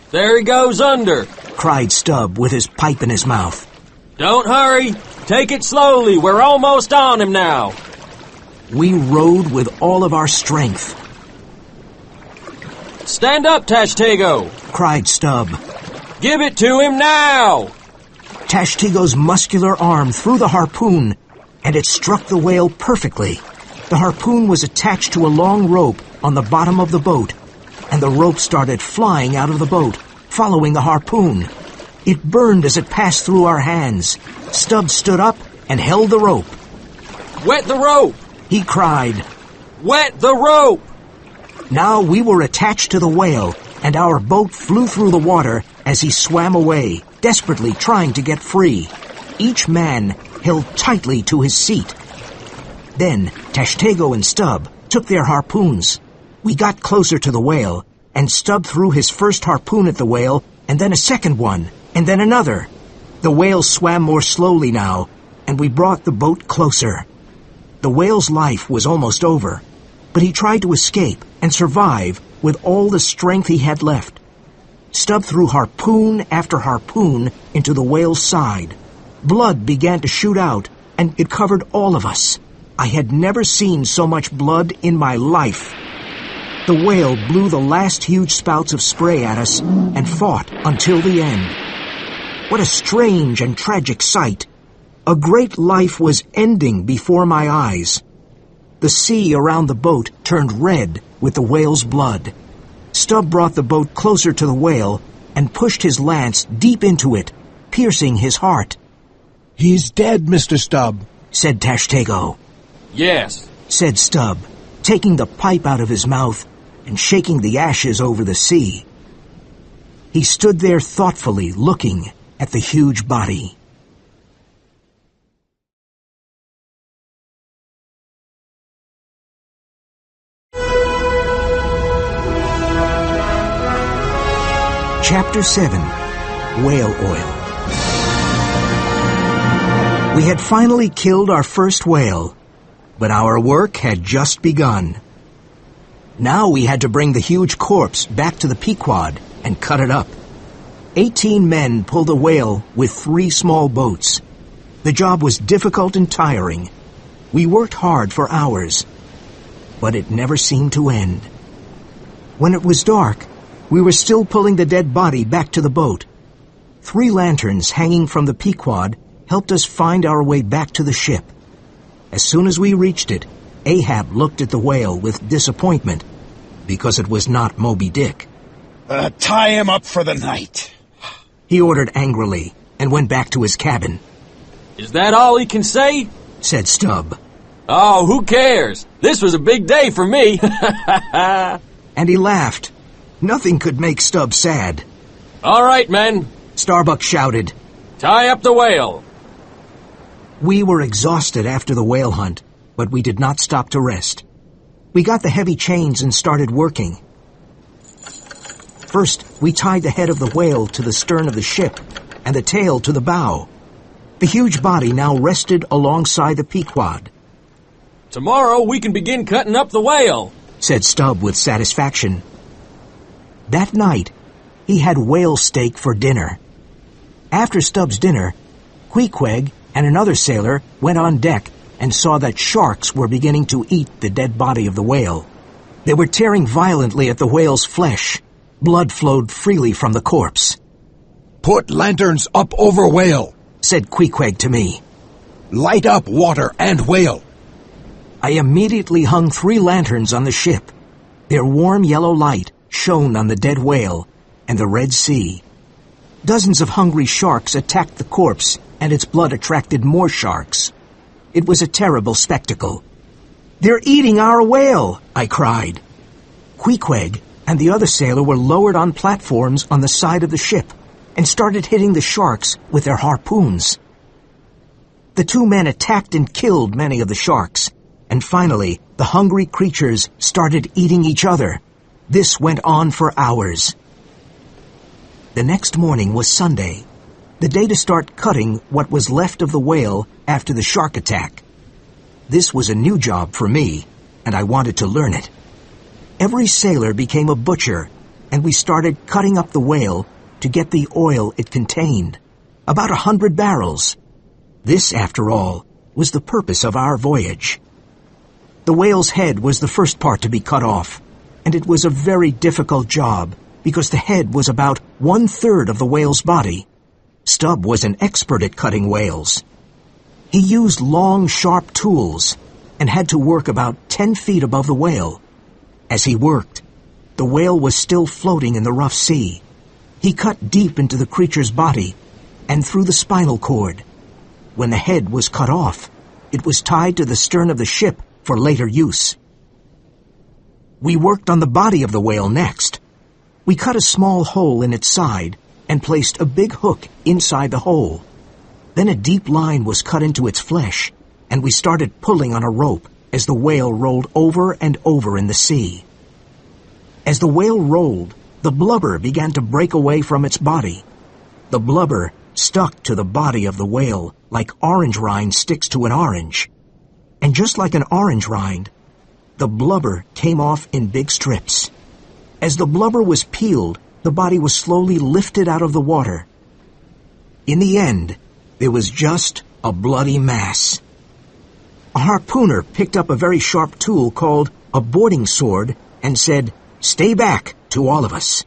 There he goes under, cried Stubb with his pipe in his mouth. Don't hurry. Take it slowly. We're almost on him now. We rowed with all of our strength. Stand up, Tashtego, cried Stubb. Give it to him now. Tashtego's muscular arm threw the harpoon, and it struck the whale perfectly. The harpoon was attached to a long rope on the bottom of the boat, and the rope started flying out of the boat, following the harpoon. It burned as it passed through our hands. Stubb stood up and held the rope. Wet the rope, he cried. Wet the rope. Now we were attached to the whale, and our boat flew through the water as he swam away, desperately trying to get free. Each man held tightly to his seat. Then Tashtego and Stubb took their harpoons. We got closer to the whale, and Stubb threw his first harpoon at the whale, and then a second one, and then another. The whale swam more slowly now, and we brought the boat closer. The whale's life was almost over, but he tried to escape and survive with all the strength he had left. Stubb threw harpoon after harpoon into the whale's side. Blood began to shoot out, and it covered all of us. I had never seen so much blood in my life. The whale blew the last huge spouts of spray at us and fought until the end. What a strange and tragic sight. A great life was ending before my eyes. The sea around the boat turned red with the whale's blood. Stubb brought the boat closer to the whale and pushed his lance deep into it, piercing his heart. He's dead, Mr. Stubb, said Tashtego. Yes, said Stubb, taking the pipe out of his mouth and shaking the ashes over the sea. He stood there thoughtfully looking at the huge body. Chapter 7. Whale Oil. We had finally killed our first whale, but our work had just begun. Now we had to bring the huge corpse back to the Pequod and cut it up. 18 men pulled a whale with 3 small boats. The job was difficult and tiring. We worked hard for hours, but it never seemed to end. When it was dark, we were still pulling the dead body back to the boat. 3 lanterns hanging from the Pequod helped us find our way back to the ship. As soon as we reached it, Ahab looked at the whale with disappointment because it was not Moby Dick. Tie him up for the night, he ordered angrily and went back to his cabin. Is that all he can say? Said Stubb. Oh, who cares? This was a big day for me. And he laughed. Nothing could make Stubb sad. All right, men, Starbuck shouted. Tie up the whale. We were exhausted after the whale hunt, but we did not stop to rest. We got the heavy chains and started working. First, we tied the head of the whale to the stern of the ship and the tail to the bow. The huge body now rested alongside the Pequod. Tomorrow we can begin cutting up the whale, said Stubb with satisfaction. That night, he had whale steak for dinner. After Stubb's dinner, Queequeg and another sailor went on deck and saw that sharks were beginning to eat the dead body of the whale. They were tearing violently at the whale's flesh. Blood flowed freely from the corpse. Put lanterns up over whale, said Queequeg to me. Light up water and whale. I immediately hung 3 lanterns on the ship. Their warm yellow light shone on the dead whale and the Red Sea. Dozens of hungry sharks attacked the corpse, and its blood attracted more sharks. It was a terrible spectacle. "They're eating our whale!" I cried. Queequeg and the other sailor were lowered on platforms on the side of the ship and started hitting the sharks with their harpoons. The 2 men attacked and killed many of the sharks, and finally the hungry creatures started eating each other. This went on for hours. The next morning was Sunday, the day to start cutting what was left of the whale after the shark attack. This was a new job for me, and I wanted to learn it. Every sailor became a butcher, and we started cutting up the whale to get the oil it contained, about 100 barrels. This, after all, was the purpose of our voyage. The whale's head was the first part to be cut off, and it was a very difficult job because the head was about 1/3 of the whale's body. Stubb was an expert at cutting whales. He used long, sharp tools and had to work about 10 feet above the whale. As he worked, the whale was still floating in the rough sea. He cut deep into the creature's body and through the spinal cord. When the head was cut off, it was tied to the stern of the ship for later use. We worked on the body of the whale next. We cut a small hole in its side and placed a big hook inside the hole. Then a deep line was cut into its flesh, and we started pulling on a rope as the whale rolled over and over in the sea. As the whale rolled, the blubber began to break away from its body. The blubber stuck to the body of the whale like orange rind sticks to an orange. And just like an orange rind, the blubber came off in big strips. As the blubber was peeled, the body was slowly lifted out of the water. In the end, there was just a bloody mass. A harpooner picked up a very sharp tool called a boarding sword and said, "Stay back," to all of us.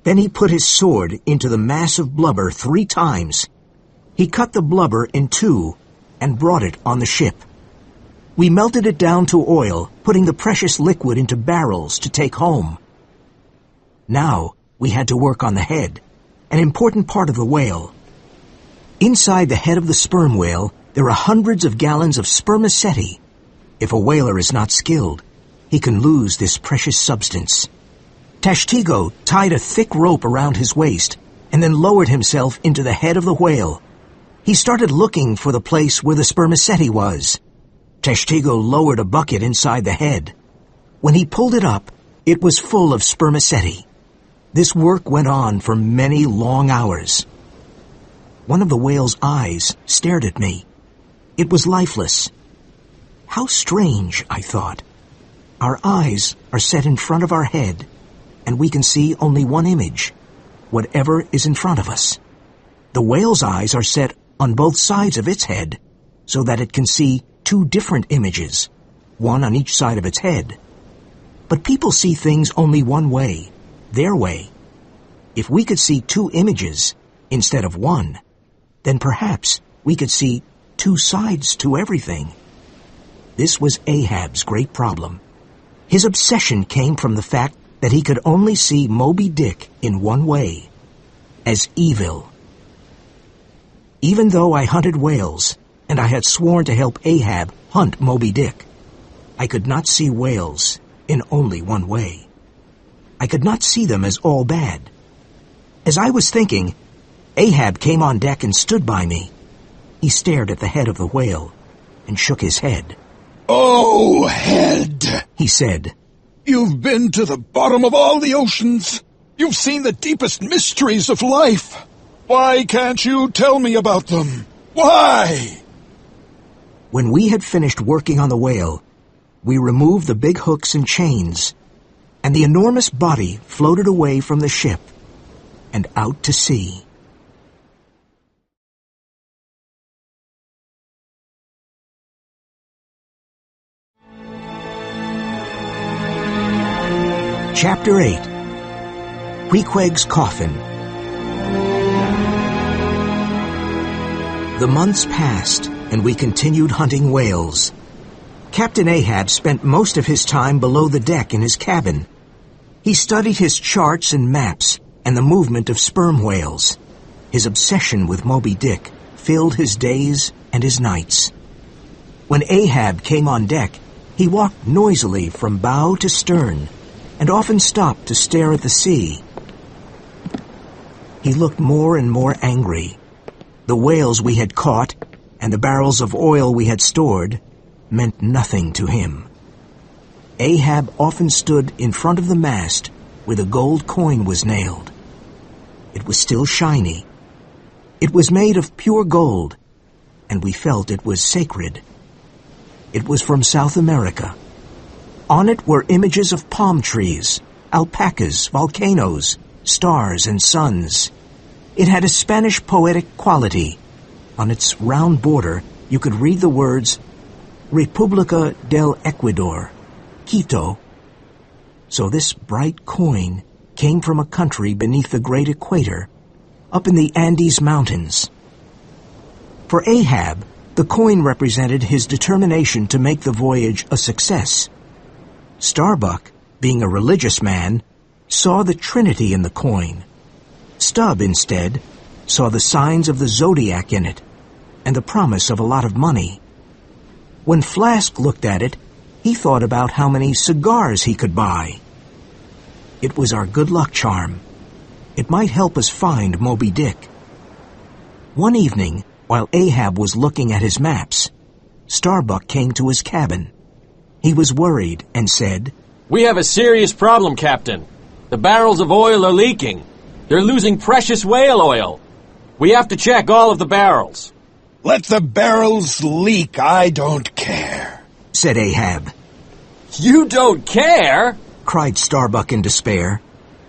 Then he put his sword into the mass of blubber 3 times. He cut the blubber in 2 and brought it on the ship. We melted it down to oil, putting the precious liquid into barrels to take home. Now we had to work on the head, an important part of the whale. Inside the head of the sperm whale, there are hundreds of gallons of spermaceti. If a whaler is not skilled, he can lose this precious substance. Tashtego tied a thick rope around his waist and then lowered himself into the head of the whale. He started looking for the place where the spermaceti was. Tashtego lowered a bucket inside the head. When he pulled it up, it was full of spermaceti. This work went on for many long hours. One of the whale's eyes stared at me. It was lifeless. How strange, I thought. Our eyes are set in front of our head, and we can see only one image, whatever is in front of us. The whale's eyes are set on both sides of its head, so that it can see 2 different images, one on each side of its head. But people see things only one way, their way. If we could see 2 images instead of one, then perhaps we could see 2 sides to everything. This was Ahab's great problem. His obsession came from the fact that he could only see Moby Dick in one way, as evil. Even though I hunted whales, and I had sworn to help Ahab hunt Moby Dick, I could not see whales in only one way. I could not see them as all bad. As I was thinking, Ahab came on deck and stood by me. He stared at the head of the whale and shook his head. "Oh, head," he said. "You've been to the bottom of all the oceans. You've seen the deepest mysteries of life. Why can't you tell me about them? Why?" When we had finished working on the whale, we removed the big hooks and chains, and the enormous body floated away from the ship and out to sea. Chapter 8. Queequeg's Coffin. The months passed, and we continued hunting whales. Captain Ahab spent most of his time below the deck in his cabin. He studied his charts and maps and the movement of sperm whales. His obsession with Moby Dick filled his days and his nights. When Ahab came on deck, he walked noisily from bow to stern and often stopped to stare at the sea. He looked more and more angry. The whales we had caught and the barrels of oil we had stored meant nothing to him. Ahab often stood in front of the mast where the gold coin was nailed. It was still shiny. It was made of pure gold, and we felt it was sacred. It was from South America. On it were images of palm trees, alpacas, volcanoes, stars, and suns. It had a Spanish poetic quality. On its round border, you could read the words, República del Ecuador, Quito. So this bright coin came from a country beneath the great equator, up in the Andes Mountains. For Ahab, the coin represented his determination to make the voyage a success. Starbuck, being a religious man, saw the Trinity in the coin. Stubb, instead, saw the signs of the zodiac in it and the promise of a lot of money. When Flask looked at it, he thought about how many cigars he could buy. It was our good luck charm. It might help us find Moby Dick. One evening, while Ahab was looking at his maps, Starbuck came to his cabin. He was worried and said, "We have a serious problem, Captain. The barrels of oil are leaking. They're losing precious whale oil. We have to check all of the barrels." "Let the barrels leak, I don't care," said Ahab. "You don't care?" cried Starbuck in despair.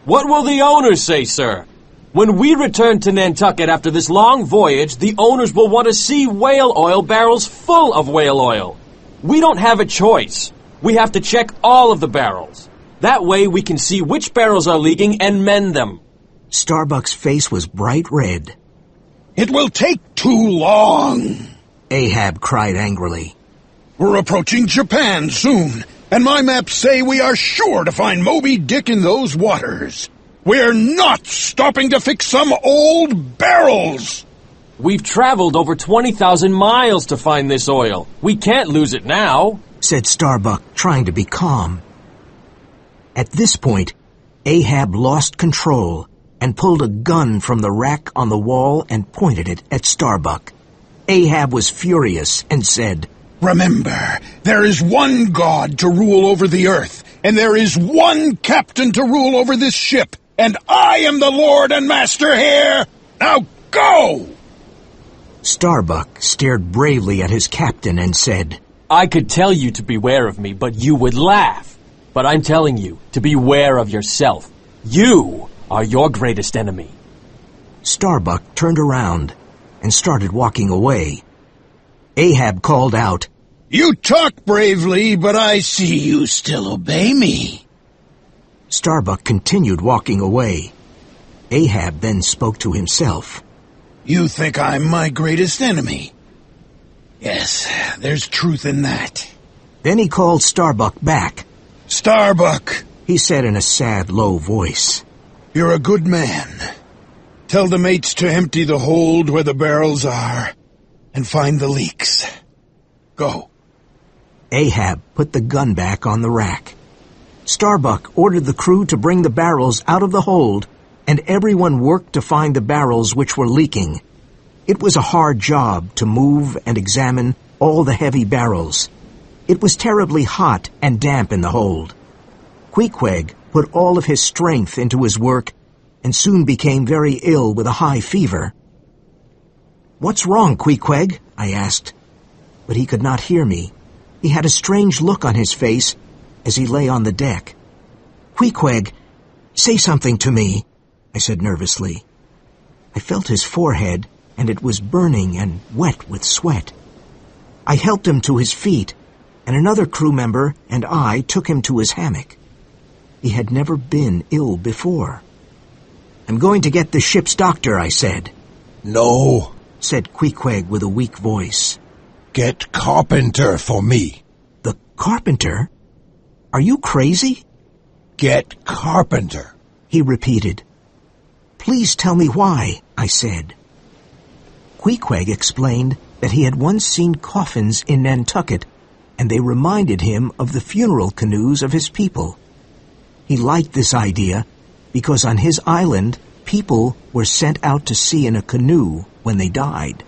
"What will the owners say, sir? When we return to Nantucket after this long voyage, the owners will want to see whale oil barrels full of whale oil. We don't have a choice. We have to check all of the barrels. That way we can see which barrels are leaking and mend them." Starbuck's face was bright red. "It will take too long," Ahab cried angrily. "We're approaching Japan soon, and my maps say we are sure to find Moby Dick in those waters. We're not stopping to fix some old barrels." "We've traveled over 20,000 miles to find this oil. We can't lose it now," said Starbuck, trying to be calm. At this point, Ahab lost control and pulled a gun from the rack on the wall and pointed it at Starbuck. Ahab was furious and said, "Remember, there is one God to rule over the earth, and there is one captain to rule over this ship, and I am the Lord and Master here. Now go!" Starbuck stared bravely at his captain and said, "I could tell you to beware of me, but you would laugh. But I'm telling you to beware of yourself. You are your greatest enemy." Starbuck turned around and started walking away. Ahab called out, "You talk bravely, but I see you still obey me." Starbuck continued walking away. Ahab then spoke to himself. "You think I'm my greatest enemy? Yes, there's truth in that." Then he called Starbuck back. "Starbuck," he said in a sad, low voice, "you're a good man. Tell the mates to empty the hold where the barrels are and find the leaks. Go." Ahab put the gun back on the rack. Starbuck ordered the crew to bring the barrels out of the hold, and everyone worked to find the barrels which were leaking. It was a hard job to move and examine all the heavy barrels. It was terribly hot and damp in the hold. Queequeg put all of his strength into his work and soon became very ill with a high fever. "What's wrong, Queequeg?" I asked. But he could not hear me. He had a strange look on his face as he lay on the deck. "Queequeg, say something to me," I said nervously. I felt his forehead, and it was burning and wet with sweat. I helped him to his feet, and another crew member and I took him to his hammock. He had never been ill before. "I'm going to get the ship's doctor," I said. "No," said Queequeg with a weak voice. "get carpenter for me." The Carpenter? Are you crazy? Get carpenter, he repeated. Please tell me why, I said. Queequeg explained that he had once seen coffins in Nantucket, and they reminded him of the funeral canoes of his people. He liked this idea because on his island, people were sent out to sea in a canoe when they died.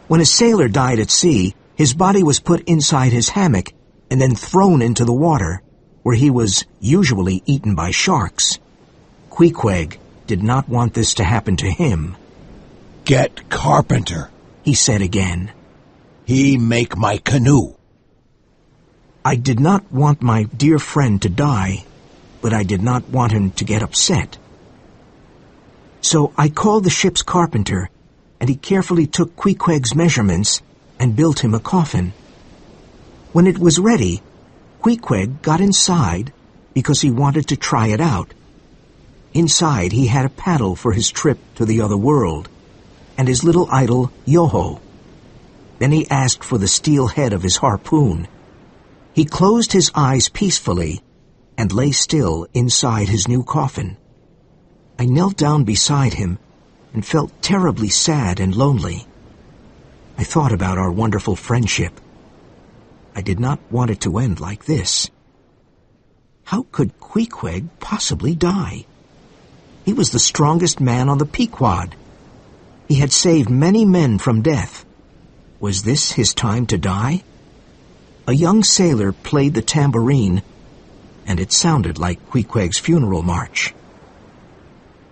When a sailor died at sea, his body was put inside his hammock and then thrown into the water, where he was usually eaten by sharks. Queequeg did not want this to happen to him. Get carpenter, he said again. He make my canoe. I did not want my dear friend to die, but I did not want him to get upset. So I called the ship's carpenter, and he carefully took Queequeg's measurements and built him a coffin. When it was ready, Queequeg got inside because he wanted to try it out. Inside he had a paddle for his trip to the other world, and his little idol, Yoho. Then he asked for the steel head of his harpoon. He closed his eyes peacefully and lay still inside his new coffin. I knelt down beside him and felt terribly sad and lonely. I thought about our wonderful friendship. I did not want it to end like this. How could Queequeg possibly die? He was the strongest man on the Pequod. He had saved many men from death. Was this his time to die? A young sailor played the tambourine, and it sounded like Queequeg's funeral march.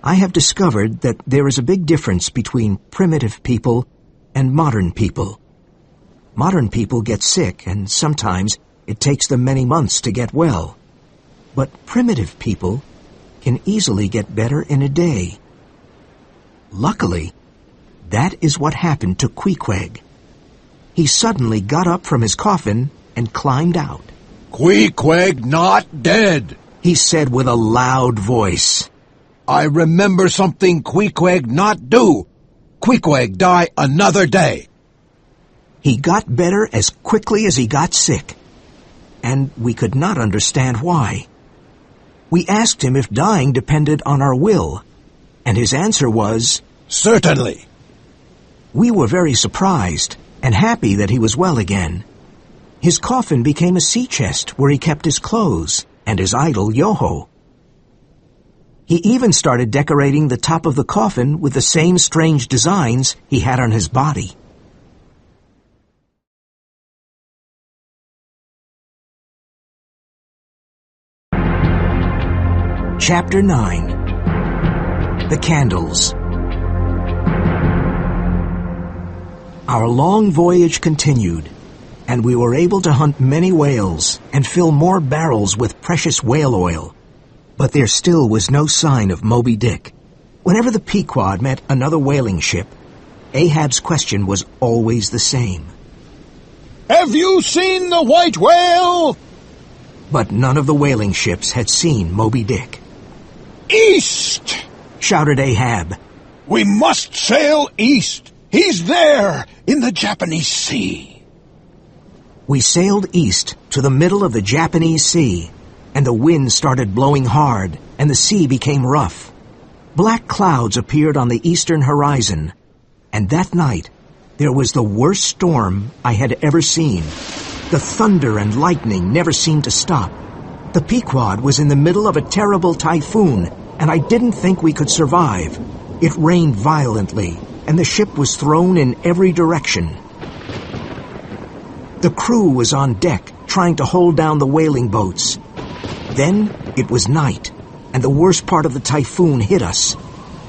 I have discovered that there is a big difference between primitive people and modern people. Modern people get sick, and sometimes it takes them many months to get well. But primitive people can easily get better in a day. Luckily, that is what happened to Queequeg. He suddenly got up from his coffin and climbed out. Queequeg not dead, he said with a loud voice. I remember something Queequeg not do. Queequeg die another day. He got better as quickly as he got sick, and we could not understand why. We asked him if dying depended on our will, and his answer was, certainly. We were very surprised and happy that he was well again. His coffin became a sea chest where he kept his clothes and his idol Yoho. He even started decorating the top of the coffin with the same strange designs he had on his body. Chapter 9. The Candles. Our long voyage continued, and we were able to hunt many whales and fill more barrels with precious whale oil. But there still was no sign of Moby Dick. Whenever the Pequod met another whaling ship, Ahab's question was always the same. Have you seen the white whale? But none of the whaling ships had seen Moby Dick. East! Shouted Ahab. We must sail east. He's there, in the Japanese Sea. We sailed east to the middle of the Japanese Sea, and the wind started blowing hard, and the sea became rough. Black clouds appeared on the eastern horizon, and that night there was the worst storm I had ever seen. The thunder and lightning never seemed to stop. The Pequod was in the middle of a terrible typhoon, and I didn't think we could survive. It rained violently, and the ship was thrown in every direction. The crew was on deck, trying to hold down the whaling boats. Then it was night, and the worst part of the typhoon hit us.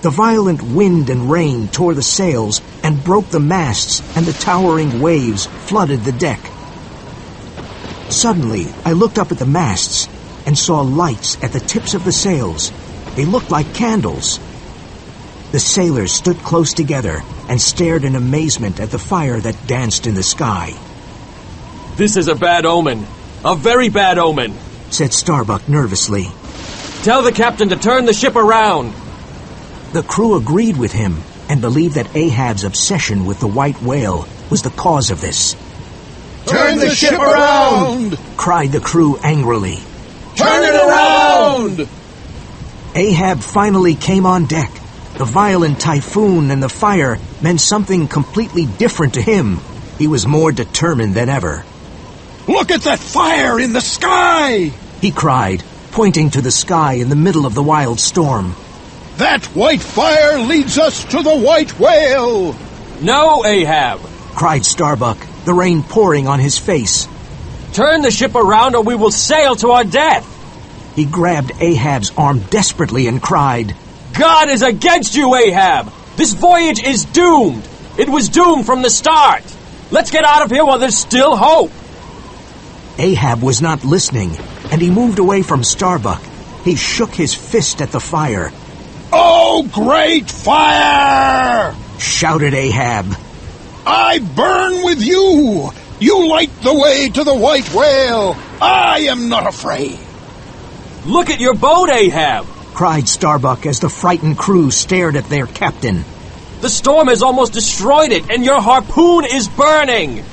The violent wind and rain tore the sails and broke the masts, and the towering waves flooded the deck. Suddenly, I looked up at the masts and saw lights at the tips of the sails. They looked like candles. The sailors stood close together and stared in amazement at the fire that danced in the sky. This is a bad omen. A very bad omen, said Starbuck nervously. Tell the captain to turn the ship around. The crew agreed with him and believed that Ahab's obsession with the white whale was the cause of this. Turn the ship around! cried the crew angrily. Turn it around! Ahab finally came on deck. The violent typhoon and the fire meant something completely different to him. He was more determined than ever. Look at that fire in the sky! He cried, pointing to the sky in the middle of the wild storm. That white fire leads us to the white whale! No, Ahab! Cried Starbuck, the rain pouring on his face. Turn the ship around or we will sail to our death! He grabbed Ahab's arm desperately and cried, God is against you, Ahab! This voyage is doomed! It was doomed from the start! Let's get out of here while there's still hope! Ahab was not listening, and he moved away from Starbuck. He shook his fist at the fire. Oh, great fire! Shouted Ahab. I burn with you! You light the way to the white whale! I am not afraid! Look at your boat, Ahab! Cried Starbuck as the frightened crew stared at their captain. The storm has almost destroyed it, and your harpoon is burning!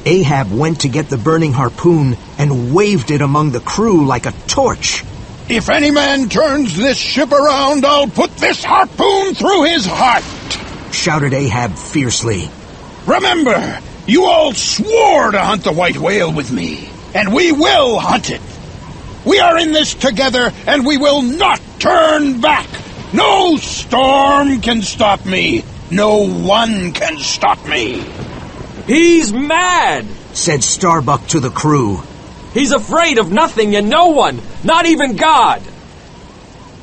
Ahab went to get the burning harpoon and waved it among the crew like a torch. If any man turns this ship around, I'll put this harpoon through his heart! Shouted Ahab fiercely. Remember, you all swore to hunt the white whale with me, and we will hunt it. We are in this together, and we will not turn back. No storm can stop me. No one can stop me. He's mad! Said Starbuck to the crew. He's afraid of nothing and no one, not even God!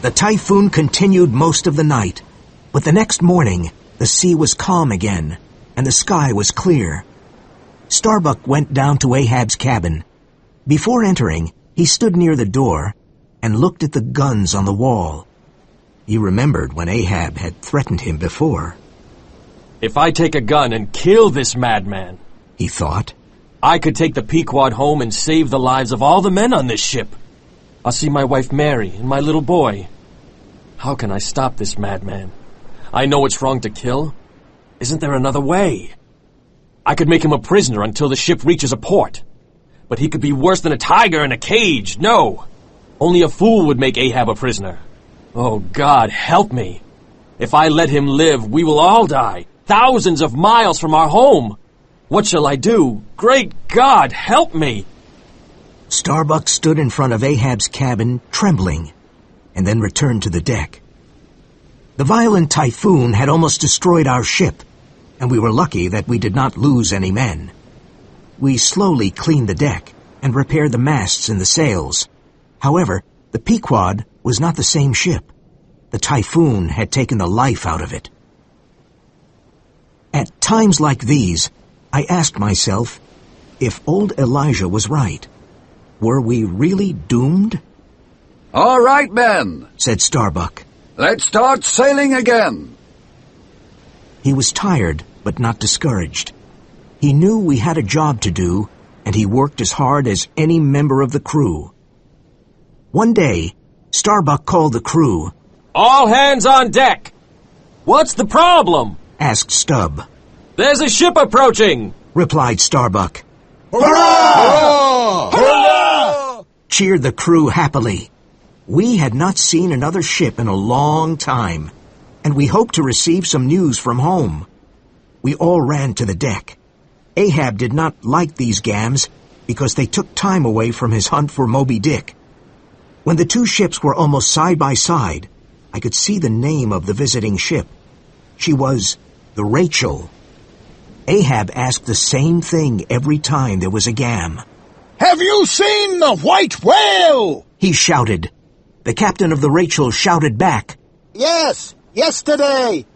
The typhoon continued most of the night, but the next morning the sea was calm again, and the sky was clear. Starbuck went down to Ahab's cabin. Before entering, he stood near the door and looked at the guns on the wall. He remembered when Ahab had threatened him before. If I take a gun and kill this madman, he thought, I could take the Pequod home and save the lives of all the men on this ship. I'll see my wife Mary and my little boy. How can I stop this madman? I know it's wrong to kill. Isn't there another way? I could make him a prisoner until the ship reaches a port. But he could be worse than a tiger in a cage. No! Only a fool would make Ahab a prisoner. Oh, God, help me. If I let him live, we will all die. Thousands of miles from our home. What shall I do? Great God, help me! Starbuck stood in front of Ahab's cabin, trembling, and then returned to the deck. The violent typhoon had almost destroyed our ship, and we were lucky that we did not lose any men. We slowly cleaned the deck and repaired the masts and the sails. However, the Pequod was not the same ship. The typhoon had taken the life out of it. At times like these, I asked myself if old Elijah was right. Were we really doomed? All right, men, said Starbuck. Let's start sailing again. He was tired, but not discouraged. He knew we had a job to do, and he worked as hard as any member of the crew. One day, Starbuck called the crew. All hands on deck! What's the problem? Asked Stubb. There's a ship approaching! Replied Starbuck. Hurrah! Hurrah! Cheered the crew happily. We had not seen another ship in a long time, and we hoped to receive some news from home. We all ran to the deck. Ahab did not like these gams because they took time away from his hunt for Moby Dick. When the two ships were almost side by side, I could see the name of the visiting ship. She was the Rachel. Ahab asked the same thing every time there was a gam. Have you seen the white whale? He shouted. The captain of the Rachel shouted back. Yes, yesterday.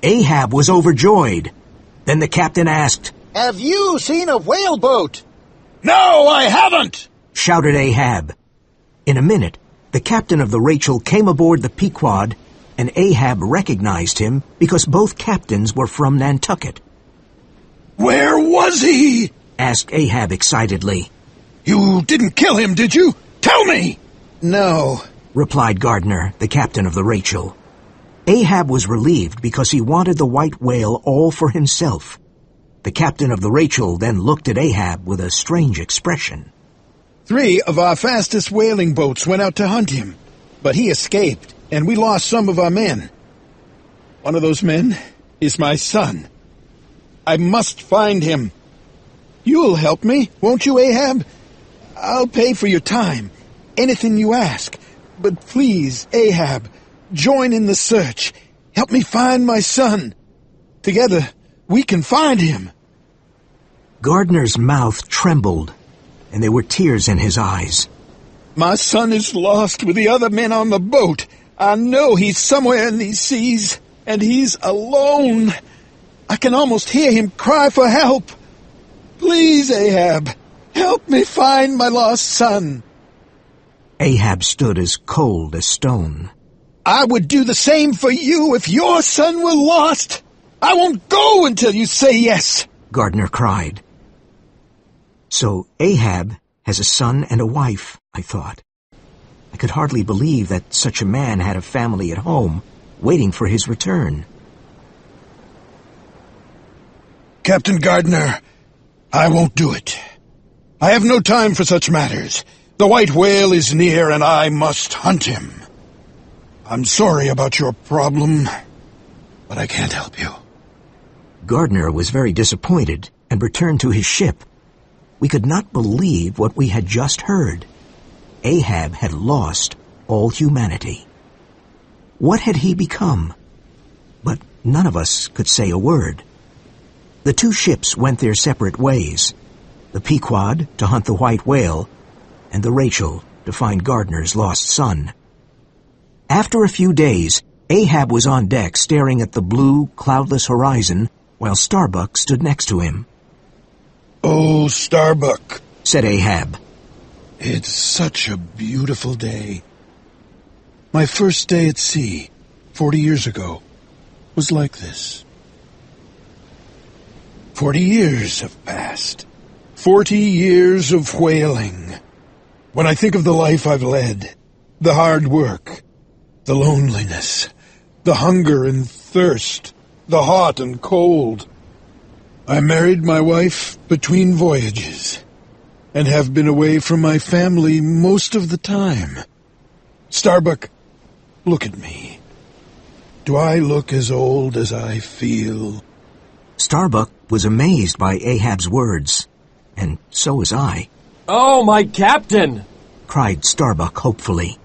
Ahab was overjoyed. Then the captain asked, Have you seen a whaleboat? No, I haven't, shouted Ahab. In a minute, the captain of the Rachel came aboard the Pequod, and Ahab recognized him because both captains were from Nantucket. Where was he? Asked Ahab excitedly. You didn't kill him, did you? Tell me! No, replied Gardner, the captain of the Rachel. Ahab was relieved because he wanted the white whale all for himself. The captain of the Rachel then looked at Ahab with a strange expression. 3 of our fastest whaling boats went out to hunt him, but he escaped, and we lost some of our men. One of those men is my son. I must find him. You'll help me, won't you, Ahab? I'll pay for your time, anything you ask. But please, Ahab, join in the search. Help me find my son. Together, we can find him. Gardner's mouth trembled, and there were tears in his eyes. My son is lost with the other men on the boat. I know he's somewhere in these seas, and he's alone. I can almost hear him cry for help. Please, Ahab, help me find my lost son. Ahab stood as cold as stone. I would do the same for you if your son were lost. I won't go until you say yes, Gardner cried. So Ahab has a son and a wife, I thought. I could hardly believe that such a man had a family at home, waiting for his return. Captain Gardner, I won't do it. I have no time for such matters. The white whale is near, and I must hunt him. I'm sorry about your problem, but I can't help you. Gardner was very disappointed and returned to his ship. We could not believe what we had just heard. Ahab had lost all humanity. What had he become? But none of us could say a word. The 2 ships went their separate ways, the Pequod to hunt the white whale, and the Rachel to find Gardner's lost son. After a few days, Ahab was on deck staring at the blue, cloudless horizon while Starbuck stood next to him. Oh, Starbuck, said Ahab. It's such a beautiful day. My first day at sea, 40 years ago, was like this. 40 years have passed. 40 years of whaling. When I think of the life I've led, the hard work, the loneliness, the hunger and thirst, the hot and cold. I married my wife between voyages, and have been away from my family most of the time. Starbuck, look at me. Do I look as old as I feel? Starbuck was amazed by Ahab's words, and so was I. Oh, my captain! Cried Starbuck hopefully.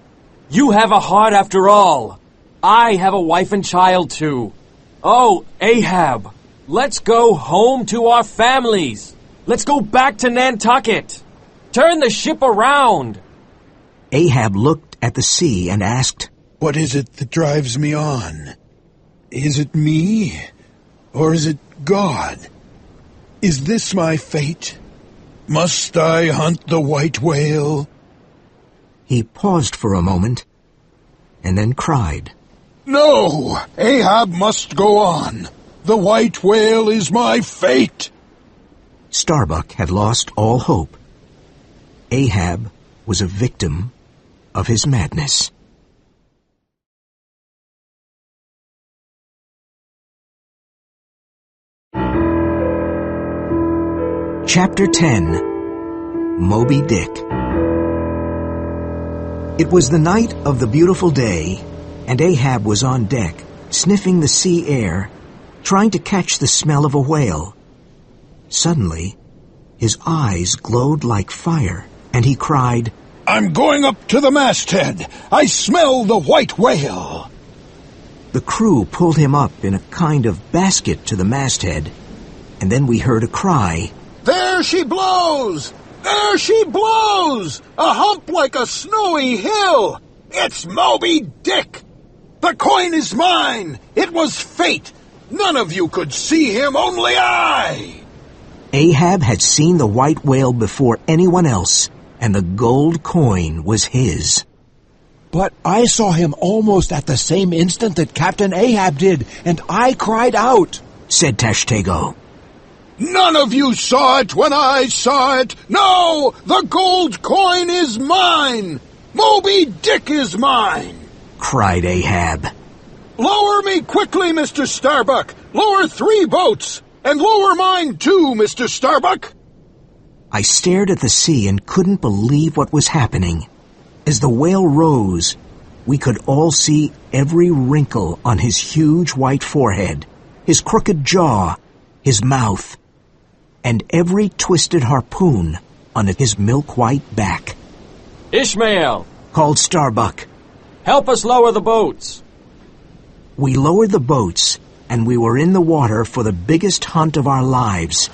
You have a heart after all. I have a wife and child too. Oh, Ahab, let's go home to our families. Let's go back to Nantucket. Turn the ship around. Ahab looked at the sea and asked, What is it that drives me on? Is it me, or is it God? Is this my fate? Must I hunt the white whale? He paused for a moment, and then cried. No! Ahab must go on. The white whale is my fate. Starbuck had lost all hope. Ahab was a victim of his madness. Chapter 10. Moby Dick. It was the night of the beautiful day, and Ahab was on deck, sniffing the sea air, trying to catch the smell of a whale. Suddenly, his eyes glowed like fire, and he cried, I'm going up to the masthead. I smell the white whale. The crew pulled him up in a kind of basket to the masthead, and then we heard a cry. There she blows! There she blows! A hump like a snowy hill! It's Moby Dick! The coin is mine! It was fate! None of you could see him, only I! Ahab had seen the white whale before anyone else, and the gold coin was his. But I saw him almost at the same instant that Captain Ahab did, and I cried out, said Tashtego. None of you saw it when I saw it! No! The gold coin is mine! Moby Dick is mine! Cried Ahab. Lower me quickly, Mr. Starbuck! Lower 3 boats! And lower mine too, Mr. Starbuck. I stared at the sea and couldn't believe what was happening. As the whale rose, we could all see every wrinkle on his huge white forehead, his crooked jaw, his mouth, and every twisted harpoon on his milk-white back. Ishmael, Called Starbuck. help us lower the boats. We lowered the boats, and we were in the water for the biggest hunt of our lives.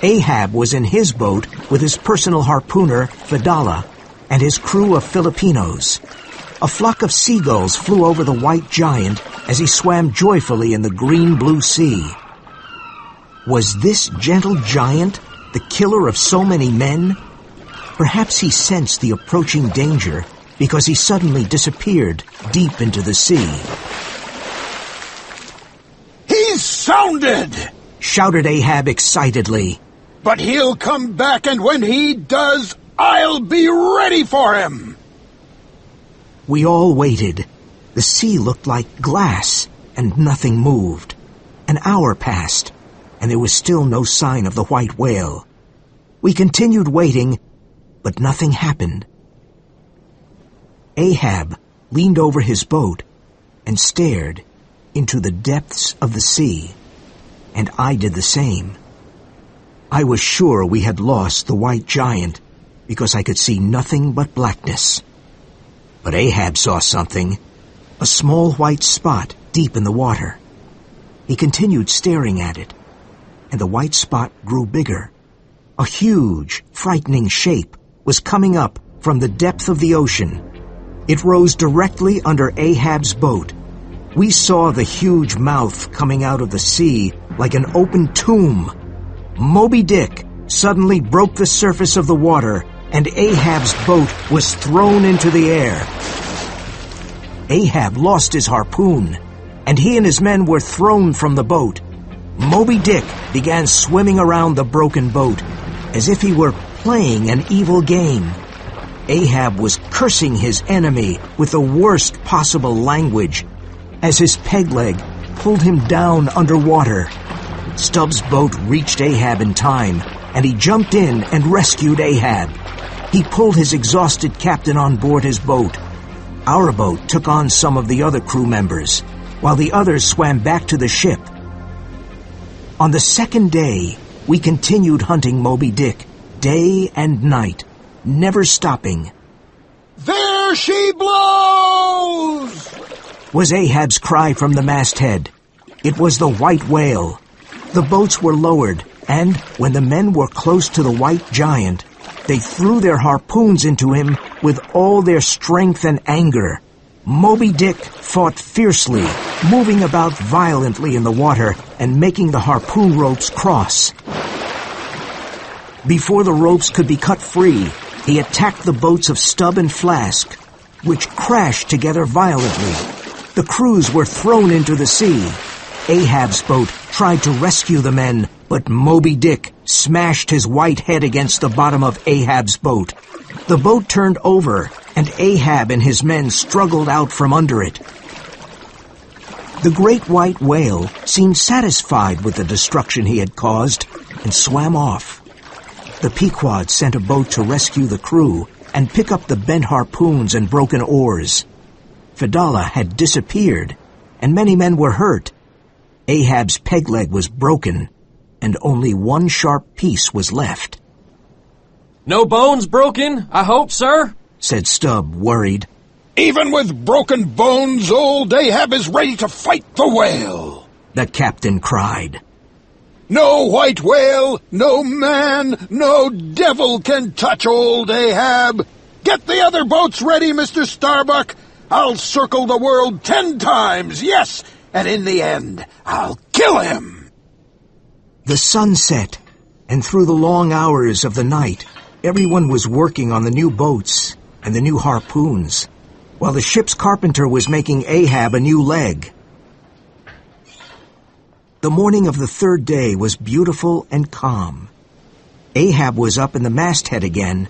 Ahab was in his boat with his personal harpooner, Fedallah, and his crew of Filipinos. A flock of seagulls flew over the white giant as he swam joyfully in the green-blue sea. Was this gentle giant the killer of so many men? Perhaps he sensed the approaching danger because he suddenly disappeared deep into the sea. He's sounded! Shouted Ahab excitedly. But he'll come back, and when he does, I'll be ready for him! We all waited. The sea looked like glass, and nothing moved. An hour passed, and there was still no sign of the white whale. We continued waiting, but nothing happened. Ahab leaned over his boat and stared into the depths of the sea, and I did the same. I was sure we had lost the white giant because I could see nothing but blackness. But Ahab saw something, a small white spot deep in the water. He continued staring at it, and the white spot grew bigger. A huge, frightening shape was coming up from the depth of the ocean. It rose directly under Ahab's boat. We saw the huge mouth coming out of the sea like an open tomb. Moby Dick suddenly broke the surface of the water, and Ahab's boat was thrown into the air. Ahab lost his harpoon, and he and his men were thrown from the boat. Moby Dick began swimming around the broken boat as if he were playing an evil game. Ahab was cursing his enemy with the worst possible language as his peg leg pulled him down underwater. Stubbs' boat reached Ahab in time, and he jumped in and rescued Ahab. He pulled his exhausted captain on board his boat. Our boat took on some of the other crew members, while the others swam back to the ship. On the second day, we continued hunting Moby Dick, day and night, never stopping. There she blows! Was Ahab's cry from the masthead. It was the white whale. The boats were lowered, and when the men were close to the white giant, they threw their harpoons into him with all their strength and anger. Moby Dick fought fiercely, moving about violently in the water and making the harpoon ropes cross. Before the ropes could be cut free, he attacked the boats of Stubb and Flask, which crashed together violently. The crews were thrown into the sea. Ahab's boat tried to rescue the men, but Moby Dick smashed his white head against the bottom of Ahab's boat. The boat turned over, and Ahab and his men struggled out from under it. The great white whale seemed satisfied with the destruction he had caused and swam off. The Pequod sent a boat to rescue the crew and pick up the bent harpoons and broken oars. Fedallah had disappeared, and many men were hurt. Ahab's peg leg was broken, and only one sharp piece was left. No bones broken, I hope, sir? Said Stubb, worried. Even with broken bones, old Ahab is ready to fight the whale! The captain cried. No white whale, no man, no devil can touch old Ahab! Get the other boats ready, Mr. Starbuck! I'll circle the world 10 times, yes! And in the end, I'll kill him! The sun set, and through the long hours of the night, everyone was working on the new boats and the new harpoons, while the ship's carpenter was making Ahab a new leg. The morning of the third day was beautiful and calm. Ahab was up in the masthead again,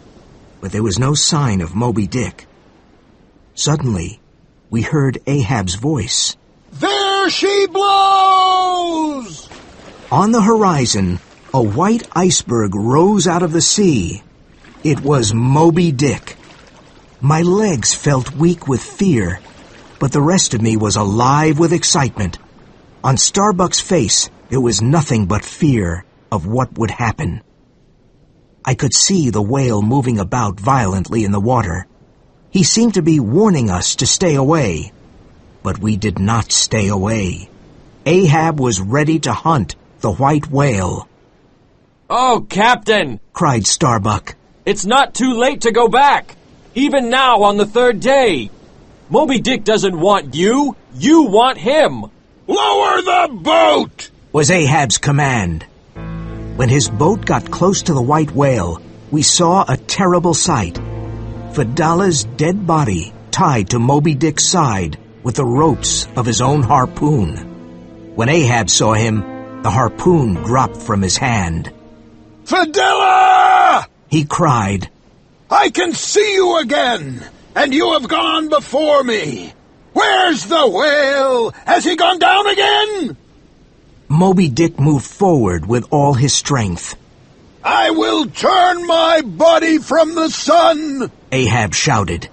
but there was no sign of Moby Dick. Suddenly, we heard Ahab's voice. There she blows! On the horizon, a white iceberg rose out of the sea. It was Moby Dick. My legs felt weak with fear, but the rest of me was alive with excitement. On Starbuck's face, there was nothing but fear of what would happen. I could see the whale moving about violently in the water. He seemed to be warning us to stay away. But we did not stay away. Ahab was ready to hunt the white whale. "Oh, Captain!" cried Starbuck. "It's not too late to go back! Even now on the third day! Moby Dick doesn't want you! You want him!" Lower the boat! Was Ahab's command. When his boat got close to the white whale, we saw a terrible sight. Fadala's dead body tied to Moby Dick's side with the ropes of his own harpoon. When Ahab saw him, the harpoon dropped from his hand. Fadala! He cried, I can see you again, and you have gone before me. Where's the whale? Has he gone down again? Moby Dick moved forward with all his strength. I will turn my body from the sun, Ahab shouted.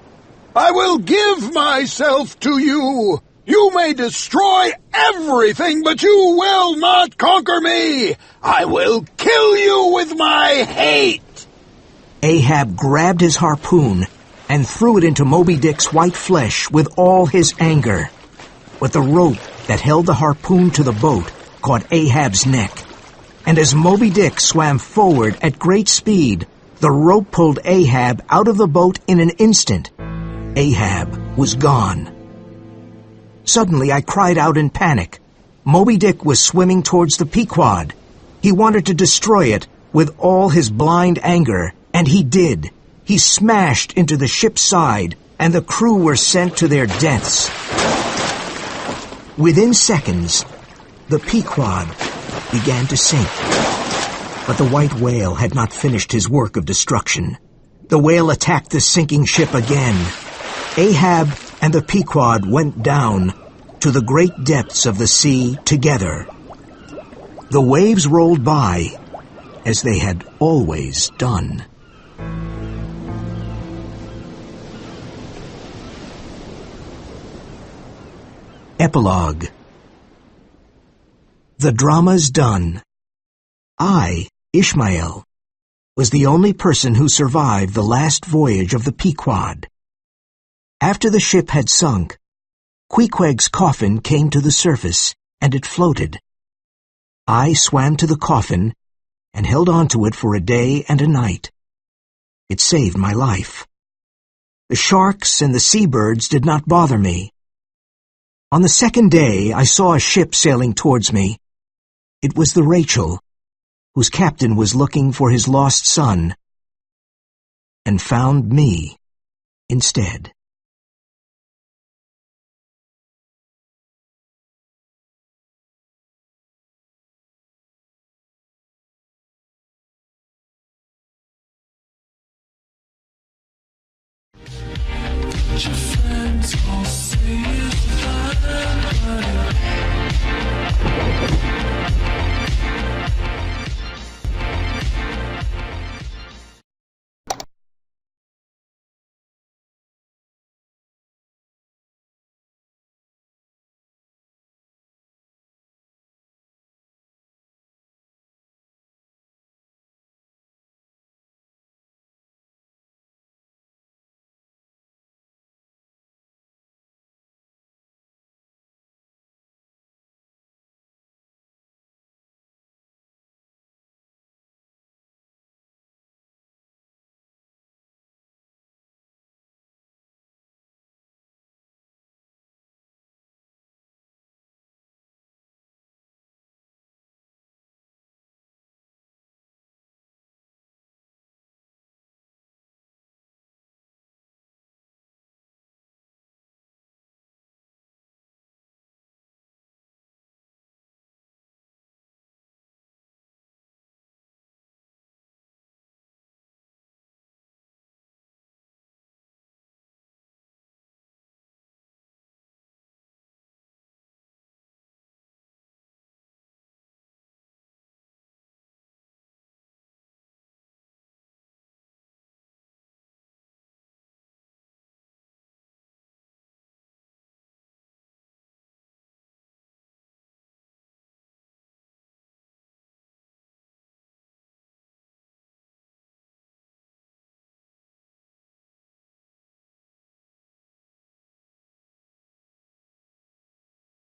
I will give myself to you. You may destroy everything, but you will not conquer me. I will kill you with my hate. Ahab grabbed his harpoon and threw it into Moby Dick's white flesh with all his anger. But the rope that held the harpoon to the boat caught Ahab's neck. And as Moby Dick swam forward at great speed, the rope pulled Ahab out of the boat in an instant. Ahab was gone. Suddenly I cried out in panic. Moby Dick was swimming towards the Pequod. He wanted to destroy it with all his blind anger, and he did. He smashed into the ship's side, and the crew were sent to their deaths. Within seconds, the Pequod began to sink. But the white whale had not finished his work of destruction. The whale attacked the sinking ship again. Ahab and the Pequod went down to the great depths of the sea together. The waves rolled by as they had always done. Epilogue. The drama's done. I, Ishmael, was the only person who survived the last voyage of the Pequod. After the ship had sunk, Queequeg's coffin came to the surface, and it floated. I swam to the coffin and held on to it for a day and a night. It saved my life. The sharks and the seabirds did not bother me. On the second day, I saw a ship sailing towards me. It was the Rachel, whose captain was looking for his lost son, and found me instead. Your friends all say it